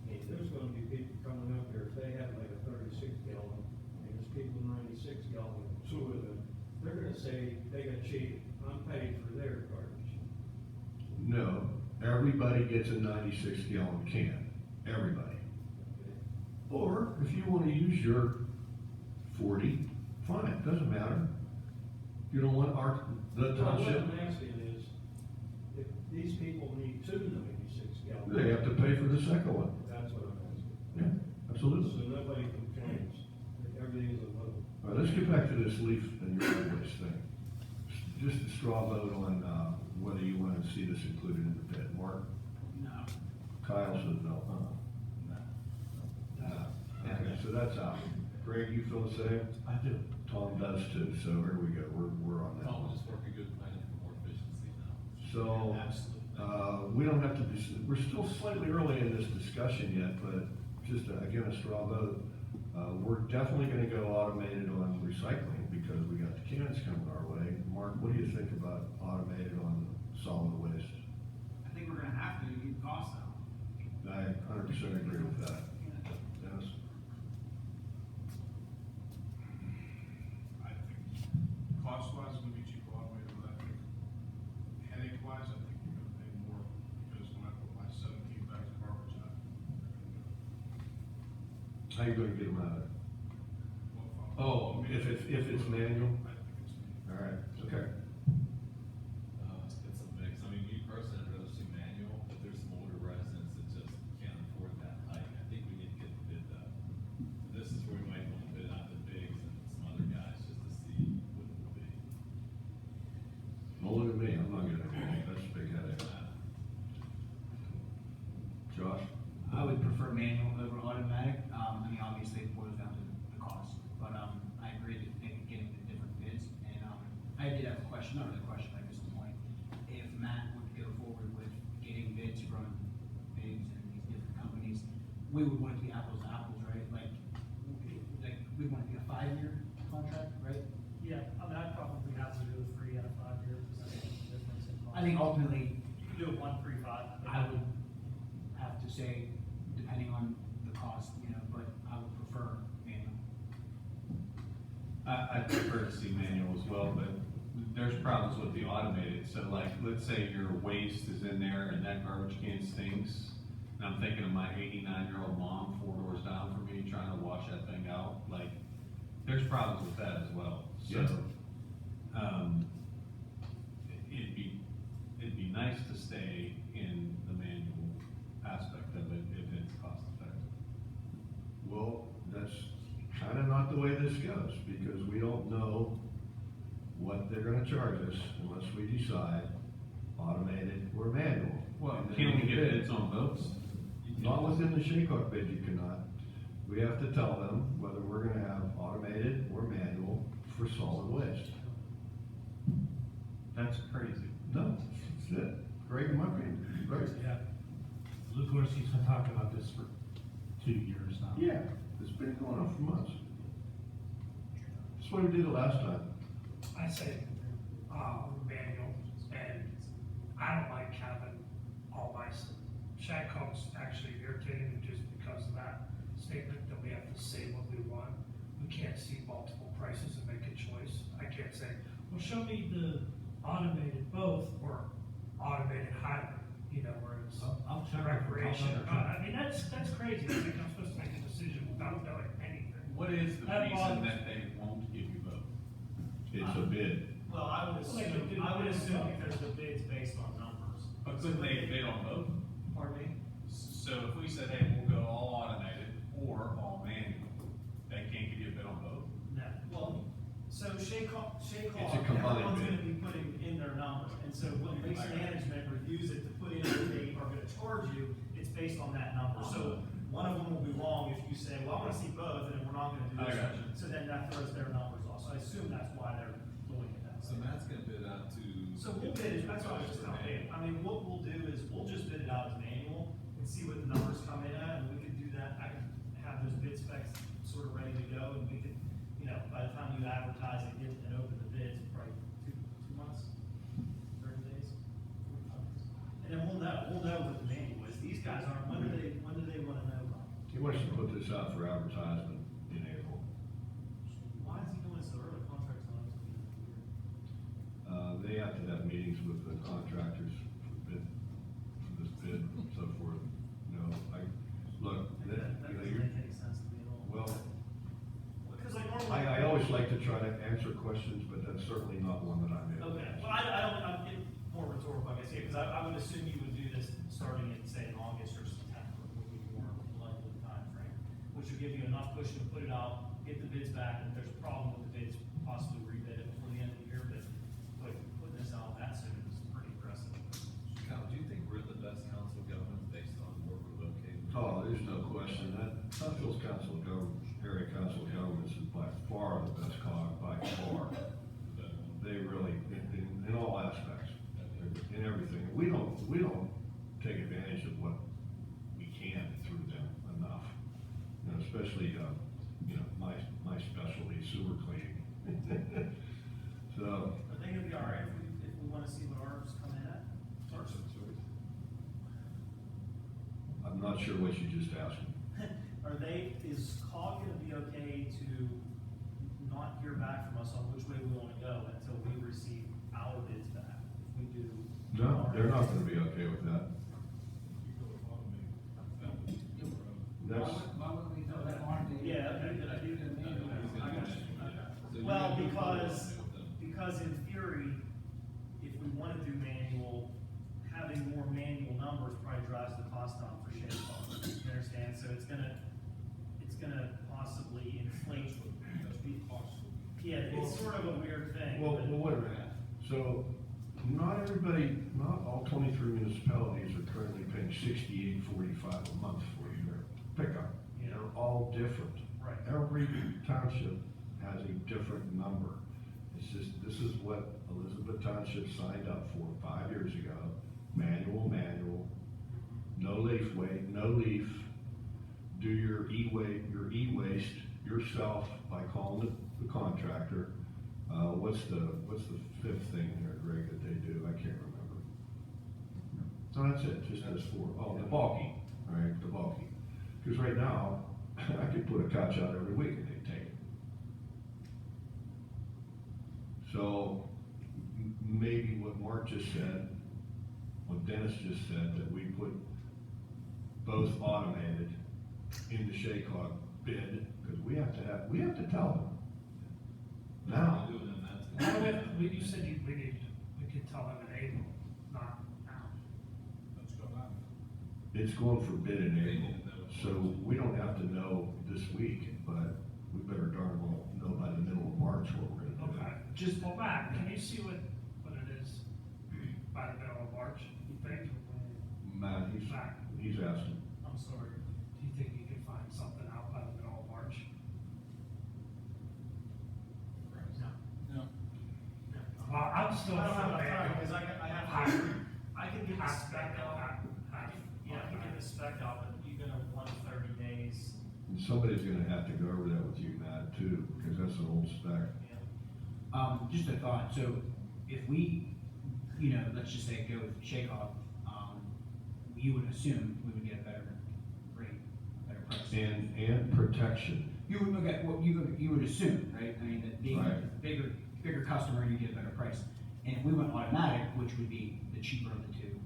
and there's gonna be people coming up there, if they have like a 36 gallon, and there's people 96 gallon, two of them, they're gonna say they got cheated, I'm paid for their garbage. No, everybody gets a 96 gallon can, everybody. Or if you wanna use your 40, fine, doesn't matter. You don't want the What township, I'm asking is, if these people need two 96 gallons. they have to pay for the second one. That's what I'm asking. Yeah, absolutely. So nobody complains, everything is a little. All right, let's get back to this leaf and yard waste thing. Just a straw vote on, whether you wanna see this included in the bid. Mark? No. Kyle says no, huh? No. Okay, so that's out. Greg, you feel the same? I do. Tom does too, so here we go, we're on that Tom one. will just work a good plan for more efficiency now. So, Absolutely. we don't have to, we're still slightly early in this discussion yet, but just, again, a straw vote. We're definitely gonna go automated on recycling because we got the cans coming our way. Mark, what do you think about automated on solid waste? I think we're gonna have to get costs down. I 100% agree with that. Dennis? I think cost-wise, it's gonna be cheaper automated, but I think headache-wise, I think you're gonna pay more, because when I put my 17 bags of garbage out, How you gonna get them out of it? well, Oh, if it's manual? I think it's. All right, okay. It's a mix, I mean, me personally, I'd rather see manual, but there's some older residents that just can't afford that hike, I think we need to get the bid done. This is where we might want to bid out the bigs and some other guys, just to see what it will be. Don't look at me, I'm not gonna, that's a big headache. Josh? I would prefer manual over automatic. I mean, obviously it boils down to the cost, but, I agree that maybe getting the different bids. And, I did have a question, not really a question, I guess the point. If Matt would go forward with getting bids from bigs and these different companies, we would want it to be apples to apples, right? Like we want it to be a 5-year contract, right? Yeah, I mean, I'd probably have to do a 3 out of 5 years, because I think the difference in cost. I think ultimately, You could do a 1, 3, 5. I would have to say, depending on the cost, but I would prefer manual. I prefer to see manual as well, but there's problems with the automated, so like, let's say your waste is in there and that garbage can stinks, and I'm thinking of my 89-year-old mom 4 doors down from me trying to wash that thing out, like, there's problems with that as well, so, Yeah. it'd be nice to stay in the manual aspect of it if it's cost effective. Well, that's kinda not the way this goes, because we don't know what they're gonna charge us unless we decide automated or manual. Well, And then can we get bid. bids on both? Not within the Shaycock bid, you cannot. We have to tell them whether we're gonna have automated or manual for solid waste. That's crazy. No, that's it. Greg, in my opinion, Greg. Yeah. Luke Gorski's been talking about this for 2 years now. Yeah, it's been going on for months. That's why we did it last time. I say, manual, and I don't like having all my, Shadco's actually irritating me just because of that statement that we have to say what we want. We can't see multiple prices and make a choice. I can't say, well, show me the automated both or automated hybrid, where it's. I'll check operation or not. I mean, that's crazy. I think I'm supposed to make a decision without knowing anything. What is the That reason bothers- that they won't give you both? It's a bid. Well, I would assume because the bid's based on numbers. But couldn't they bid on both? Pardon me? So if we said, hey, we'll go all automated or all manual, they can't give you a bid on both? No, well, so Shaycom, It's a combined everyone's bid. gonna be putting in their number, and so when waste management reviews it to put in what they are gonna charge you, it's based on that number, so one of them will be wrong if you say, well, I wanna see both, and then we're not gonna do I got this, so then that throws their numbers off, so I assume that's why they're doing it that So way. Matt's gonna bid out to. So we'll bid it, that's what I was just telling you, I mean, what we'll do is, we'll just bid it out as manual, and see what the numbers come in at, and we can do that, I can have those bid specs sort of ready to go, and we can, you know, by the time you advertise and get and open the bids, probably two months, 30 days, 45 days. And then we'll know what the manual is, these guys aren't, when do they wanna know by? He wants to put this out for advertisement in April. Why is he doing it so early, contract's not until the end of the year? They have to have meetings with the contractors for bid, for this bid and so forth. You know, look, That you know, doesn't you're, make any sense to me at all. well, Because like normally. I always like to try to answer questions, but that's certainly not one that I'm able to Okay, answer. well, I don't, I'm getting more rhetorical, I guess, yeah, because I would assume you would do this starting in, say, in August or September, would be more likely timeframe, which would give you enough cushion to put it out, get the bids back, and if there's a problem with the bids, possibly rebid it before the end of the year, but putting this out that soon is pretty aggressive. Kyle, do you think we're the best council of governments based on where we're located? Oh, there's no question that Southfield's Council of Governments, area council of governments is by far the best cog, by far. They really, in all aspects, in everything. We don't take advantage of what we can through them enough. You know, especially, you know, my specialty, sewer cleaning. So, Are they gonna be all right if we wanna see what ours come in at? I'm not sure what you just asked me. Is COG gonna be okay to not hear back from us on which way we wanna go until we receive our bids back? If we do. No, they're not gonna be okay with that. That's, Why wouldn't we tell that Martin? Yeah, okay, good idea. I got you. Okay. Well, because in theory, if we wanna do manual, having more manual numbers probably drives the cost down for Shaycom. You understand? So it's gonna possibly inflate. Yeah, it's sort of a weird thing. well, but- wait a minute. So, not all 23 municipalities are currently paying $68.45 a month for your pickup. Yeah. They're all different. Right. Every township has a different number. It's just, this is what Elizabeth Township signed up for 5 years ago. Manual, no leaf weight, no leaf. Do your e-waste yourself by calling the contractor. What's the fifth thing there, Greg, that they do? I can't remember. So that's it, just those four. Oh, the bulky, all right, the bulky. Because right now, I could put a couch out every week and they'd take it. So maybe what Mark just said, what Dennis just said, that we put both automated in the Shaycog bid, because we have to tell them. Now, You said we could tell them in April, not now. Let's go on. it's going for bid in April, so we don't have to know this week, but we better darn well know by the middle of March what we're gonna do. Okay, just go back, can you see what it is by the middle of March, you think? Matt, he's asking. I'm sorry. Do you think you can find something out by the middle of March? No. Well, I'm still. I don't have enough time, because I can get the Half, spec out. half. Yeah, I can get the spec out, but you're gonna want 30 days. And somebody's gonna have to go over that with you, Matt, too, because that's an old spec. Just a thought, so if we, you know, let's just say go with Shaycog, you would assume we would get a better rate, a better price. And protection. You would look at what you would assume, right? I mean, that being a Right. bigger customer, you get a better price. And if we went automatic, which would be the cheaper of the two,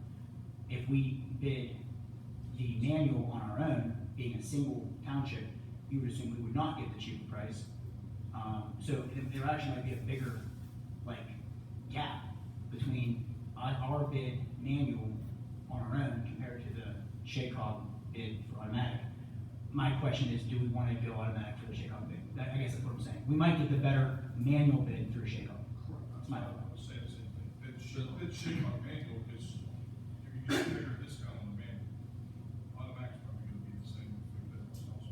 if we bid the manual on our own, being a single township, you would assume we would not get the cheaper price. So there actually might be a bigger, like, gap between our bid manual on our own compared to the Shaycog bid for automatic. My question is, do we wanna go automatic for the Shaycog bid? I guess that's what I'm saying. We might get the better manual bid through Shaycog. That's my I would say the same thing. It's shame on manual, because if you get a bigger discount on the manual, automatic's probably gonna be the same if we bid ourselves.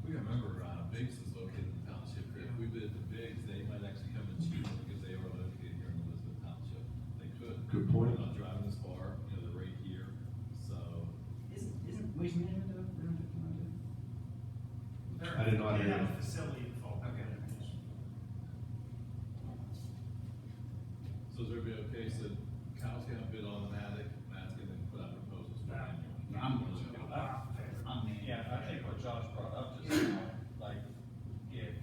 We gotta remember, Biggs is located in the township, if we bid the Biggs, they might actually come in cheaper because they are located here in Elizabeth Township. They could. Good point. They're not driving this far, you know, they're right here, so. Isn't Waste Management though? I did not hear They have that. a facility in Fall. Okay. So is there be a case that Kyle's gonna bid automatic, Matt's gonna put out proposals for manual? I'm manual. Yeah, I think what Josh brought up just now, like, if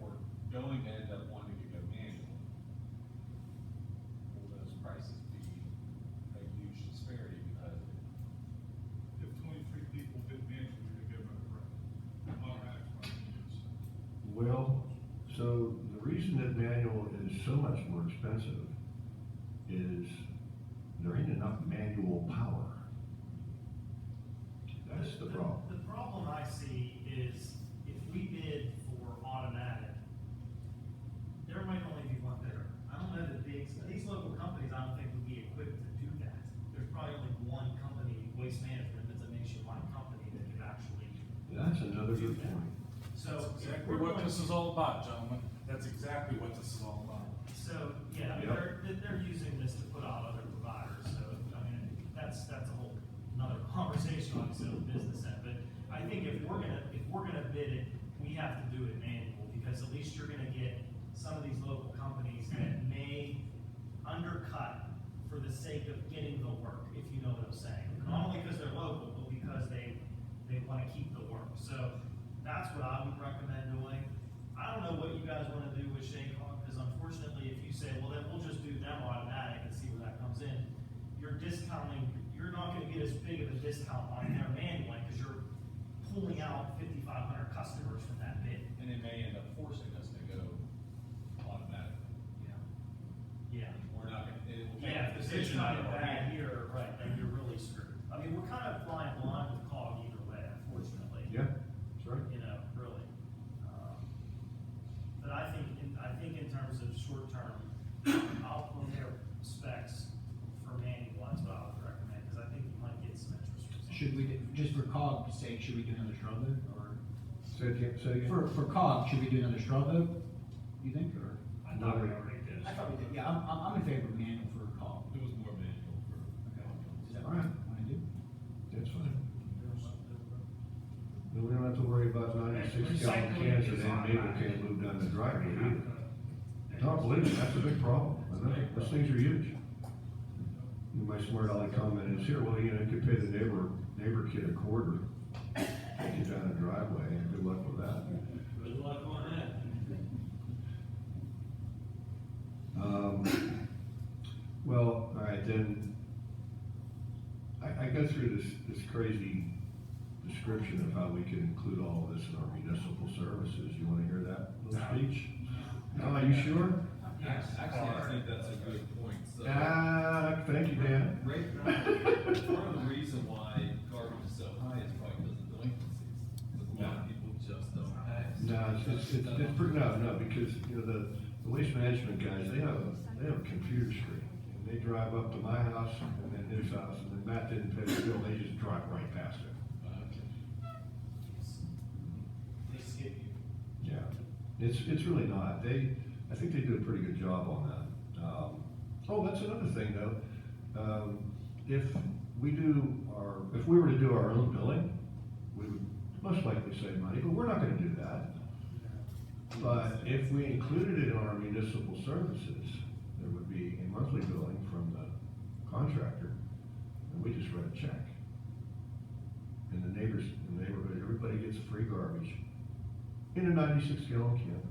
we're going to end up wanting to go manual, will those prices be a huge disparity because If 23 people bid manual, you're gonna get another rate. Automatic's probably gonna be the same. Well, so the reason that manual is so much more expensive is there ain't enough manual power. That's the problem. The problem I see is if we bid for automatic, there might only be one bidder. I don't know that these local companies, I don't think would be equipped to do that. There's probably only one company, Waste Management, that's a nationwide company that could actually. That's another good point. So. That's if exactly we're what going- this is all about, gentlemen. That's exactly what this is all about. So, yeah, Yep. they're using this to put out other providers, so, I mean, that's a whole another conversation on the business end, but I think if we're gonna bid it, we have to do it manual, because at least you're gonna get some of these local companies that may undercut for the sake of getting the work, if you know what I'm saying. Not only because they're local, but because they wanna keep the work, so that's what I would recommend doing. I don't know what you guys wanna do with Shaycog, because unfortunately, if you say, well, then we'll just do them automatic and see where that comes in, you're discounting, you're not gonna get as big of a discount on their manual, because you're pulling out 5,500 customers from that bid. And it may end up forcing us to go automatic. Yeah. We're not gonna, it will Yeah, make a if it's decision kind out of of our bad hand. here, right, then you're really screwed. I mean, we're kind of flying blind with COG either way, unfortunately. Yeah, that's right. You know, really. But I think in terms of short term, I'll prepare specs for manual, that's what I would recommend, because I think you might get some interest from some. Should we, just for COG's sake, should we do another straw vote, or? Say it again. For COG, should we do another straw vote, you think, or? I thought we already did. I thought we did, yeah, I'm in favor of manual for COG. It was more manual for. Is that All right. what I do? That's fine. No, we don't have to worry about 96 gallon Recycling cans is that on neighbor that. can't move down the driveway either. No, believe me, that's a big problem. I know, those things are huge. My smart aleck comment is here, well, you know, you could pay the neighbor kid a quarter, take you down the driveway, and good luck with that. Good luck on that. Well, all right, then, I go through this crazy description of how we can include all of this in our municipal services. You wanna hear that little speech? No, are you sure? Actually, I think that's a good point, so. Thank you, Dan. Right now, part of the reason why garbage is so high is probably because of delinquencies, because a lot of people just don't pay. No, it's pretty, no, because, you know, the waste management guys, they have a computer screen. And they drive up to my house and then his house, and then Matt didn't pay the bill, they just drive right past it. They skip you. Yeah, it's really not. I think they do a pretty good job on that. That's another thing though. If we were to do our own billing, we would most likely save money, but we're not gonna do that. But if we included it in our municipal services, there would be a monthly billing from the contractor, and we just write a check. And the neighborhood, everybody gets free garbage in a 96 gallon can.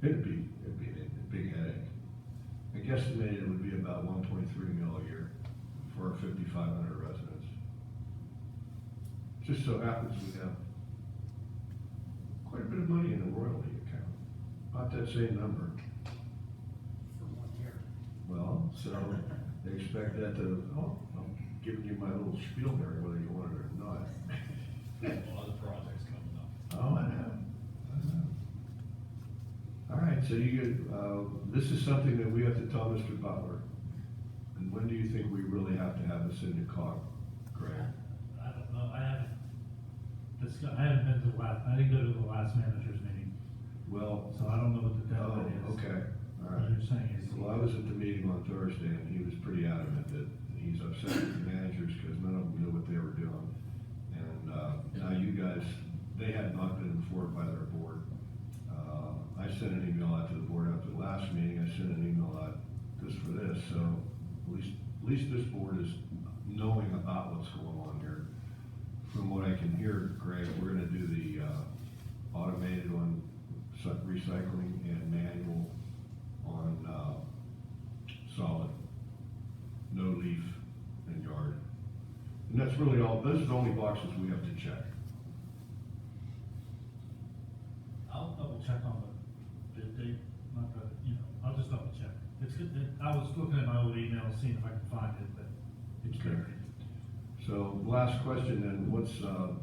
It'd be a big headache. I guesstimated it would be about 1.3 mil a year for our 5,500 residents. Just so happens we have quite a bit of money in the royalty account, about that same number. For 1 year. Well, so they expect that to, oh, I'm giving you my little spiel there, whether you want it or not. A lot of projects coming up. Oh, I know. All right, so this is something that we have to tell Mr. Butler. And when do you think we really have to have this into cog, Greg? I don't know, I haven't been to I didn't go to the last managers meeting, Well, so I don't know what the deadline is. okay, all What right. you're saying is. Well, I was at the meeting on Thursday, and he was pretty adamant that he's upset with the managers because none of them knew what they were doing. And, now you guys, they had not been informed by their board. I sent an email out to the board after the last meeting, I sent an email out just for this, so at least this board is knowing about what's going on here. From what I can hear, Greg, we're gonna do the, automated on recycling and manual on, solid, no leaf and yard. And that's really all, those are the only boxes we have to check. I'll double check on the bid date, not the, I'll just double check. It's good, I was looking at my old email, seeing if I can find it, but it's Okay. buried. So, last question then, what's, the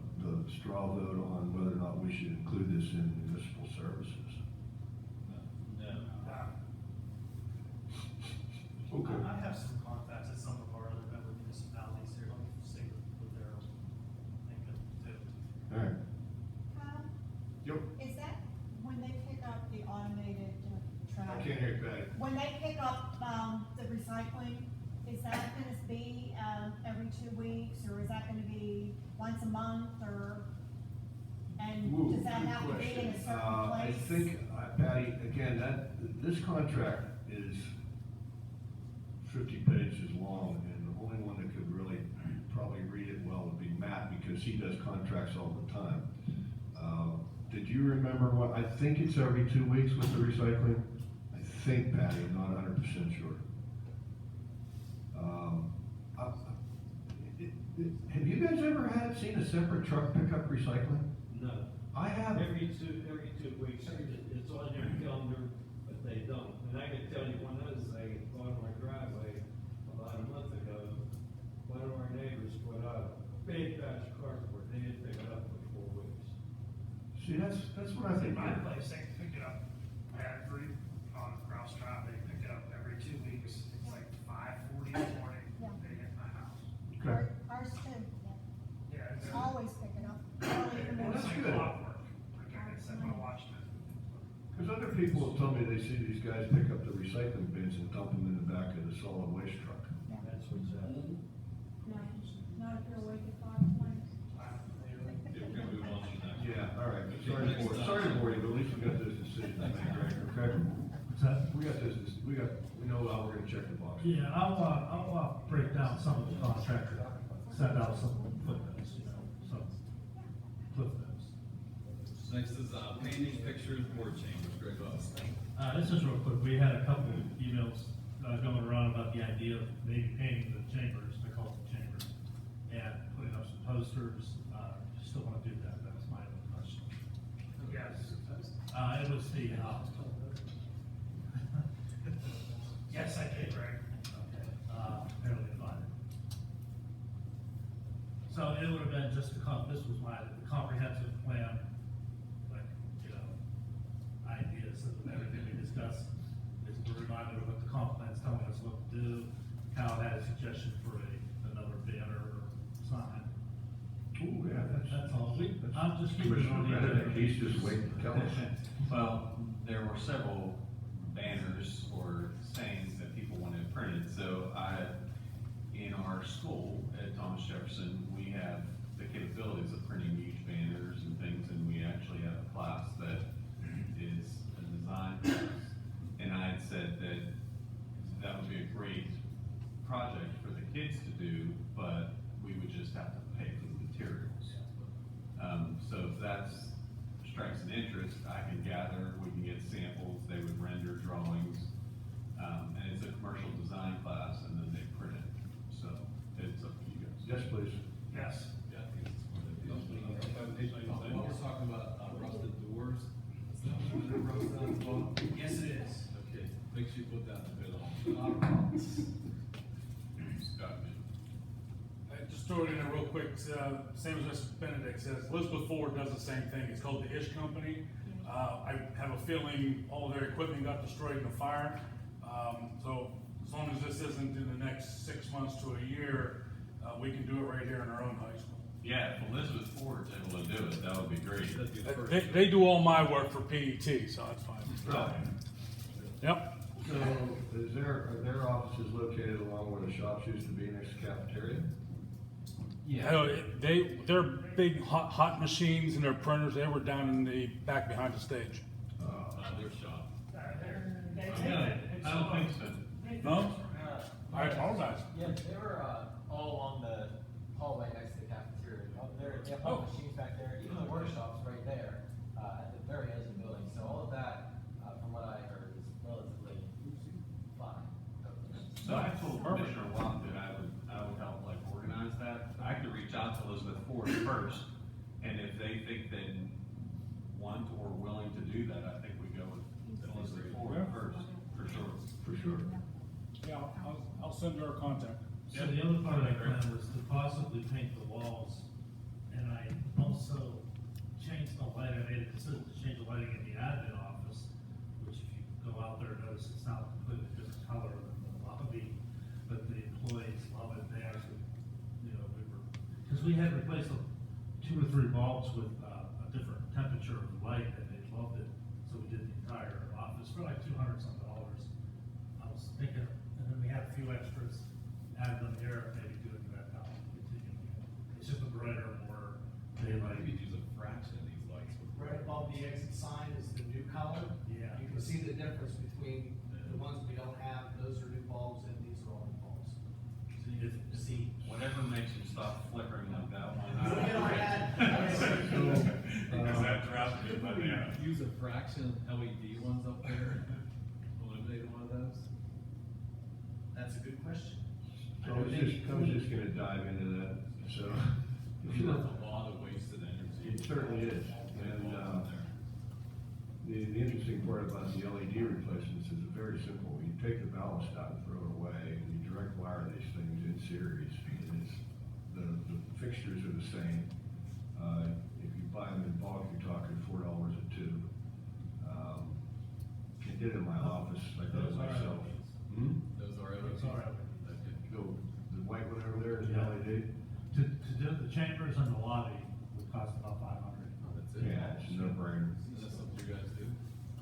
straw vote on whether or not we should include this in municipal services? No. Okay. I have some contacts at some of our other member municipalities here, let me see what they're thinking too. All right. Yep. Is that when they pick up the automated trash? hear you, Patty. When they pick up, the recycling, is that gonna be, every 2 weeks, or is that gonna be once a month, or? And Ooh, does that good have to be in question. a certain I place? think, Patty, again, this contract is 50 pages long, and the only one that could really probably read it well would be Matt, because he does contracts all the time. Did you remember what, I think it's every 2 weeks with the recycling? I think, Patty, I'm not 100% sure. Have you guys ever seen a separate truck pick up recycling? No. I have. Every 2 weeks, it's on their calendar, but they don't. And I can tell you one other thing, on my driveway, about a month ago, one of our neighbors put out a big batch of cardboard, they didn't pick it up for 4 weeks. See, that's what I In think. my place, they pick it up every, on Rouse Drive, they pick it up every 2 weeks. It's like 5:40 in the morning, Yeah. they hit my house. Okay. Ours too, Yeah, it's, always pick it up. Early in the Well, it's that's like good. clockwork. Like I said, my watchman. Because other people have told me they see these guys pick up the recycling bins and dump them in the back of the solid waste truck. That's what's happening. No, not if you're awake at 5:20. Yeah, we're gonna move on to the next. Yeah, all right, sorry to bore you, but at least we got this decision to make, Greg, okay? What's that? We got this, we know how we're gonna check the box. Yeah, I'll break down some of the contractor, send out some footnotes, some cliff notes. Next is, painting, pictures, board chambers, Greg Boss. This is real quick, we had a couple of emails, going around about the idea of maybe painting the chambers, I call them chambers, and putting up some posters, still wanna do that, that's my own question. Yes. It was the, Yes, I did, Greg. okay, apparently fine. So it would have been just this was my comprehensive plan, like, ideas of everything we discussed. It's a reminder of what the comp plan's telling us what to do. Cal had a suggestion for another banner or sign. Ooh, yeah, That's all. I'm just keeping it on the Commissioner agenda. Benedict, he's just waiting to tell us. Well, there were several banners or sayings that people wanted printed, so in our school at Thomas Jefferson, we have the capabilities of printing huge banners and things, and we actually have a class that is a design class. And I had said that would be a great project for the kids to do, but we would just have to pay for the materials. So if that's strikes an interest, I can gather, we can get samples, they would render drawings, and it's a commercial design class, and then they print it. So Yes, please. Yes. Yeah, I think it's one of the. When we're talking about rusted doors, it's not one that rusts down the bottom. Yes, it is. Okay, make sure you put that in the middle. Not a problem. Scott, man. Just throw it in there real quick, same as Mr. Benedict says, Elizabeth Ford does the same thing, it's called the Ish Company. I have a feeling all their equipment got destroyed in the fire, so as long as this isn't in the next 6 months to a year, we can do it right here in our own high school. Yeah, if Elizabeth Ford's able to do it, that would be great. That'd be the first. They do all my work for PET, so that's fine. Right. Yep. So, are their offices located along where the shops used to be next to cafeteria? They're big hot machines and their printers, they were down in the back behind the stage. Their shop. I don't think so. No? I apologize. Yeah, they were, all along the hallway next to the cafeteria. They have all machines back there, even the workshops right there, at the very edge of the building. So all of that, from what I heard, is relatively fine. So I told Commissioner Watt that I would help like organize that. I could reach out to Elizabeth Ford first, and if they think they want or willing to do that, I think we go with Elizabeth Ford first, for sure. For sure. Yeah, I'll send her a contact. So the other part of that plan was to possibly paint the walls, and I also changed the lighting, I made a decision to change the lighting in the admin office, which if you go out there, notice it's not a completely different color than the lobby, but the employees love it, they actually, because we had replaced 2 or 3 bulbs with a different temperature of light, and they loved it, so we did the entire office for like $200-something. I was thinking, and then we had a few extras, add them here, maybe do it in that color, continue. It's just a brighter, more daylight. Maybe use a fraction of these lights. Right above the exit sign is the new color. Yeah. You can see the difference between the ones we don't have, those are new bulbs, and these are all new bulbs. So you can see. Whatever makes them stop flickering like that one. Because that dropped it, but yeah. Use a fraction of LED ones up there, eliminate one of those. That's a good question. So I was just gonna dive into that, so. That's a lot of wasted energy. It certainly is, and, the interesting part about the LED replacements is very simple. You take the ballast out and throw it away, and you direct wire these things in series. And it's, the fixtures are the same. If you buy them in bulk, you're talking $4 a tube. I did it in my office, I did it myself. Those are LEDs. Okay. Go, the white one over there is Yeah. LED? To do the chambers and the lobby would cost about $500. That's it. Yeah, it's a no-brainer. Is that something you guys do?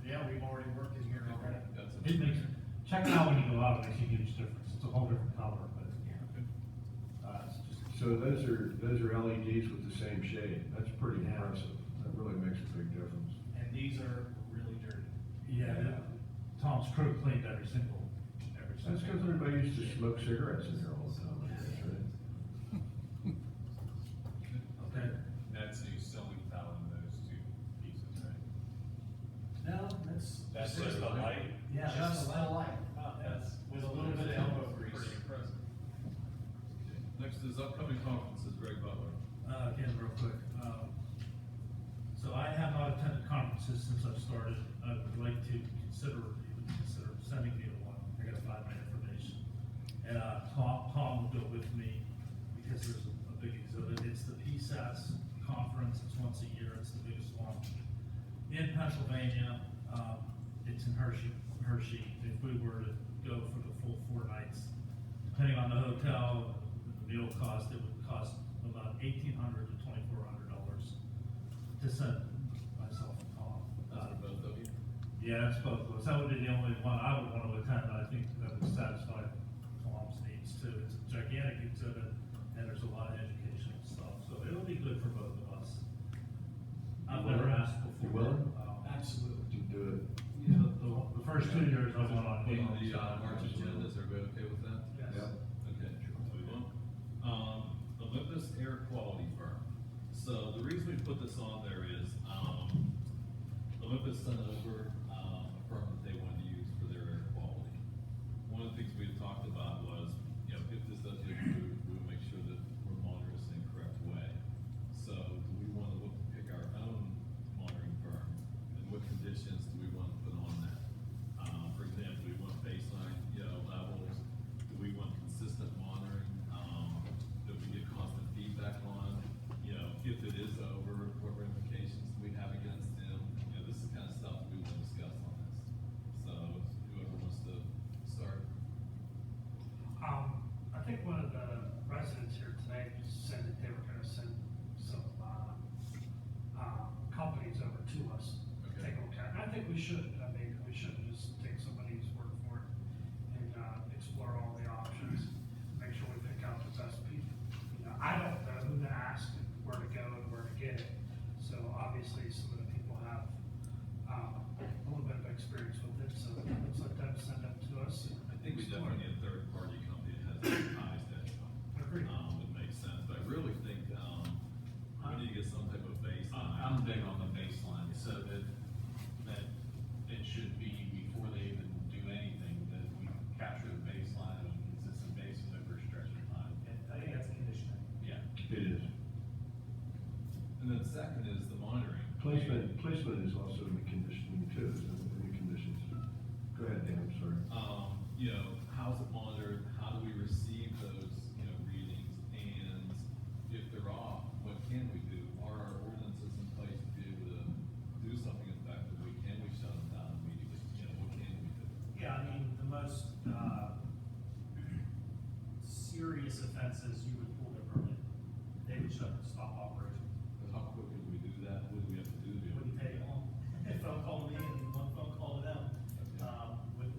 Yeah, we've already worked in here already. That's a. It makes, check it out when you go out, it makes a huge difference, it's a whole different color, but, it's just, So those are LEDs with the same shade. That's pretty Yeah. impressive. That really makes a big difference. And these are really dirty. Tom's crew cleaned every single. That's because everybody used to smoke cigarettes in there all the time, I guess, right? Okay. That's you selling out in those 2 pieces, right? No, that's. That's just the light? Yeah, just the light. That's With a little bit of elbow grease. Pretty impressive. Okay. Next is upcoming conferences, Greg Butler. Again, real quick, so I have not attended conferences since I've started. I would like to consider sending me to one. I gotta find my information. And, Tom will go with me because there's a big exhibit. It's the PSAS conference. It's once a year. It's the biggest one in Pennsylvania. It's in Hershey. If we were to go for the full 4 nights, depending on the hotel, the meal cost, it would cost about $1,800 to $2,400 to send myself and Tom. That's for both of you. Yeah, it's both of us. That would be the only one I would want to attend. I think that would satisfy Tom's needs too. It's a gigantic exhibit and there's a lot of educational stuff, so it'll be good for both of us. I've never asked before. You willing? Absolutely. To do it. The first 2 years I went on. Put on the March agenda, is everybody okay with that? Yes. Okay, move on. Olympus Air Quality Firm. So the reason we put this on there is, Olympus sent over, a firm that they wanted to use for their air quality. One of the things we had talked about was, if this does get approved, we'll make sure that we're think one of the residents here tonight said that they were gonna send some, companies over to us to Okay. take a look at. And I think we should, I mean, we shouldn't just take somebody's word for it and, explore all the options, make sure we pick out the best people. You know, I don't know who to ask, and where to go and where to get it, so obviously some of the people have, a little bit of experience with it, so let's let them send them to us. And I think we explore definitely it. need a third party company that has ties to Edgecombe. Agreed. Would make sense, but I really think, we need to get some type of baseline. I'm big on the baseline, so that it should be before they even do anything, that we capture the baseline on a consistent basis over a stretch of time. I think that's a condition. Yeah. It is. And then second is the monitoring. Placement is also in the conditioning too, isn't it, in the conditions? Go ahead, Dan, I'm sorry. You know, how's it monitored, how do we receive those, you know, readings, and if they're off, what can we do? Are our ordinances in place to be able to do something effectively? Can we shut them down immediately? You know, what can we do? Yeah, I mean, the most, serious offenses, you would pull their permit. They would stop operation. But how quickly do we do that? What do we have to do to? Wouldn't take long. A phone call to me and one phone call to them, is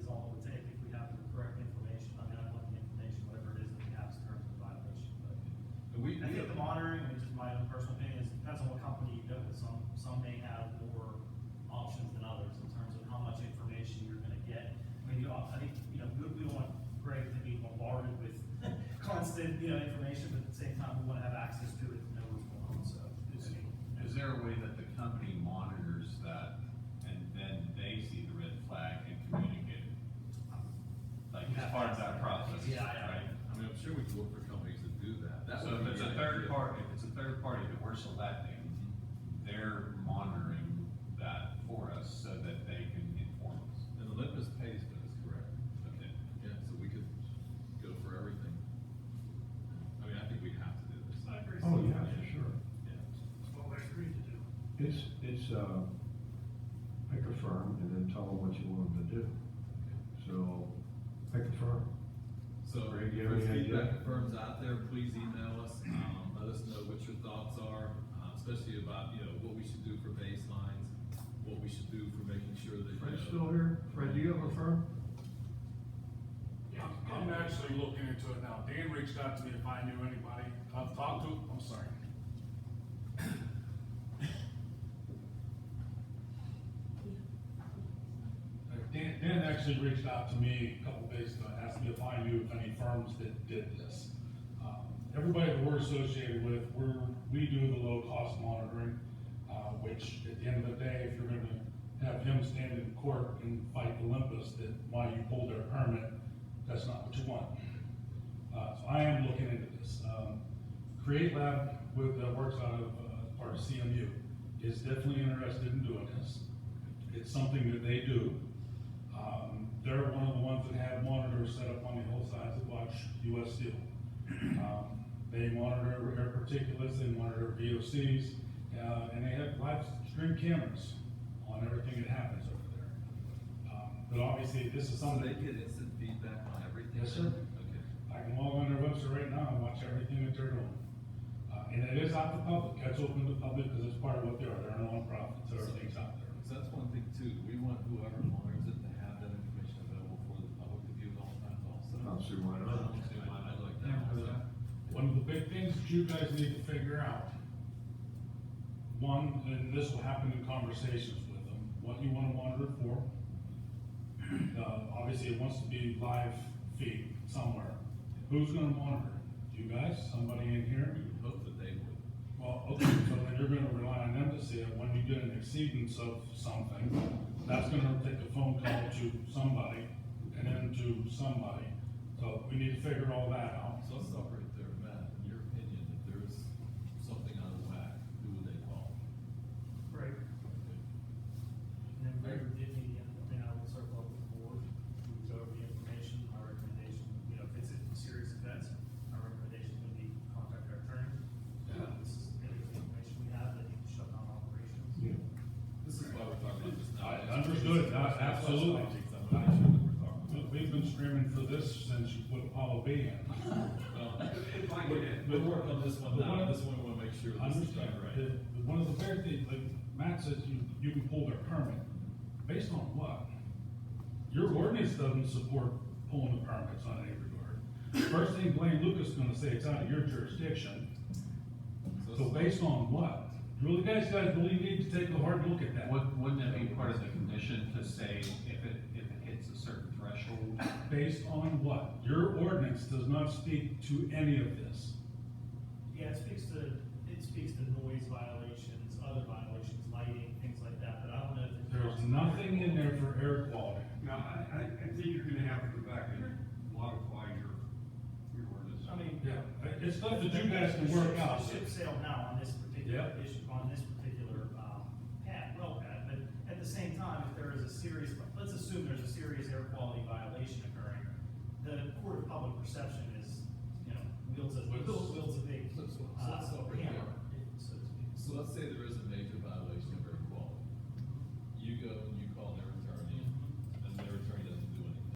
all it would take if we have the correct information. I mean, I want the information, whatever it is that we have in terms of violation, but. And we I think the monitoring, I mean, just my own personal opinion, is depends on what company you go with. Some may have more options than others in terms of how much information you're gonna get. I mean, I think, we don't want Greg to be bombarded with constant, information, but at the same time, we wanna have access to it, to know what's going on, so. Is there a way that the company monitors that and then they see the red flag and communicate it? Like, as part of that process, Yeah, right? I mean, I'm sure we could look for companies that do that. That So would if be it's a the third idea. party, that we're selecting, they're monitoring that for us so that they can inform us. And the Olympus pays for this, correct? Okay. Yeah, so we could go for everything. I mean, I think we have to do this. I agree. Oh, yeah, for sure. Yeah. That's what we agreed to do. It's, pick a firm and then tell them what you want them to do. So, pick a firm. So, Greg, if you have there's any idea? feedback firms out there, please email us, let us know what your thoughts are, especially about, what we should do for baselines, what we should do for making sure that. Fred's still here? Fred, do you have a firm? I'm actually looking into it now. Dan reached out to me if I knew anybody. I've talked to, I'm sorry. Dan actually reached out to me a couple days ago, asked me if I knew of any firms that did this. Everybody that we're associated with, we do the low cost monitoring, which at the end of the day, if you're gonna have him stand in court and fight Olympus that why you pulled their permit, that's not what you want. So I am looking into this. Create Lab works out of, part of CMU, is definitely interested in doing this. It's something that they do. They're one of the ones that have monitors set up on the hillsides that watch US Steel. They monitor air particulates, they monitor VOCs, and they have live stream cameras on everything that happens over there. But obviously, this is So something. they get instant feedback on everything? Yes, sir. Okay. I can log on their website right now and watch everything that they're doing. And it is out to public, that's open to the public because it's part of what they are, they're a nonprofit, so everything's out there. So that's one thing too, we want whoever monitors it to have that information available for the public to view at all times also. I don't see why I not. don't see why not like that also. One of the big things that you guys need to figure out, one, and this will happen in conversations with them, what you wanna monitor it for. Obviously, it wants to be live feed somewhere. Who's gonna monitor it? You guys, somebody in here? We would hope that they would. Well, okay, so then you're gonna rely on them to see it. When you get an exceedance of something, that's gonna take a phone call to somebody and then to somebody. So we need to figure all that out. So let's stop right there, Matt, in your opinion, if there's something out of whack, who would they call? Right. And then Greg did me, thing I will circle up with the board, we go over the information, our recommendation, if it's a serious offense, our recommendation would be contact our attorney. This is the information we have, that you can shut down operations. Yeah. This is why we're talking about this now. I understood, absolutely. I'm not sure that we're talking about. We've been screaming for this since you put Apollo B in. We'll work on this one now, this one we wanna make sure I this is done understand, right. one of the very things, like Matt says, you can pull their permit, based on what? Your ordinance doesn't support pulling the permits on any regard. First thing Blaine Lucas is gonna say, it's out of your jurisdiction, so based on what? Do you guys really need to take a hard look at that? Wouldn't it be part of the condition to say if it hits a certain threshold? Based on what? Your ordinance does not speak to any of this. Yeah, it speaks to noise violations, other violations, lighting, things like that, but I don't know if it. There's nothing in there for air quality. Now, I think you're gonna have to go back and modify your ordinance. I mean. Yeah, it's stuff that you guys can work out. The ship sailed now on this particular Yep. issue, on this particular, well pad, but at the same time, if there is a serious, let's assume there's a serious air quality violation occurring, the court of public perception is, wields a big, hammer, so to speak. So let's say there is a major violation of air quality. You go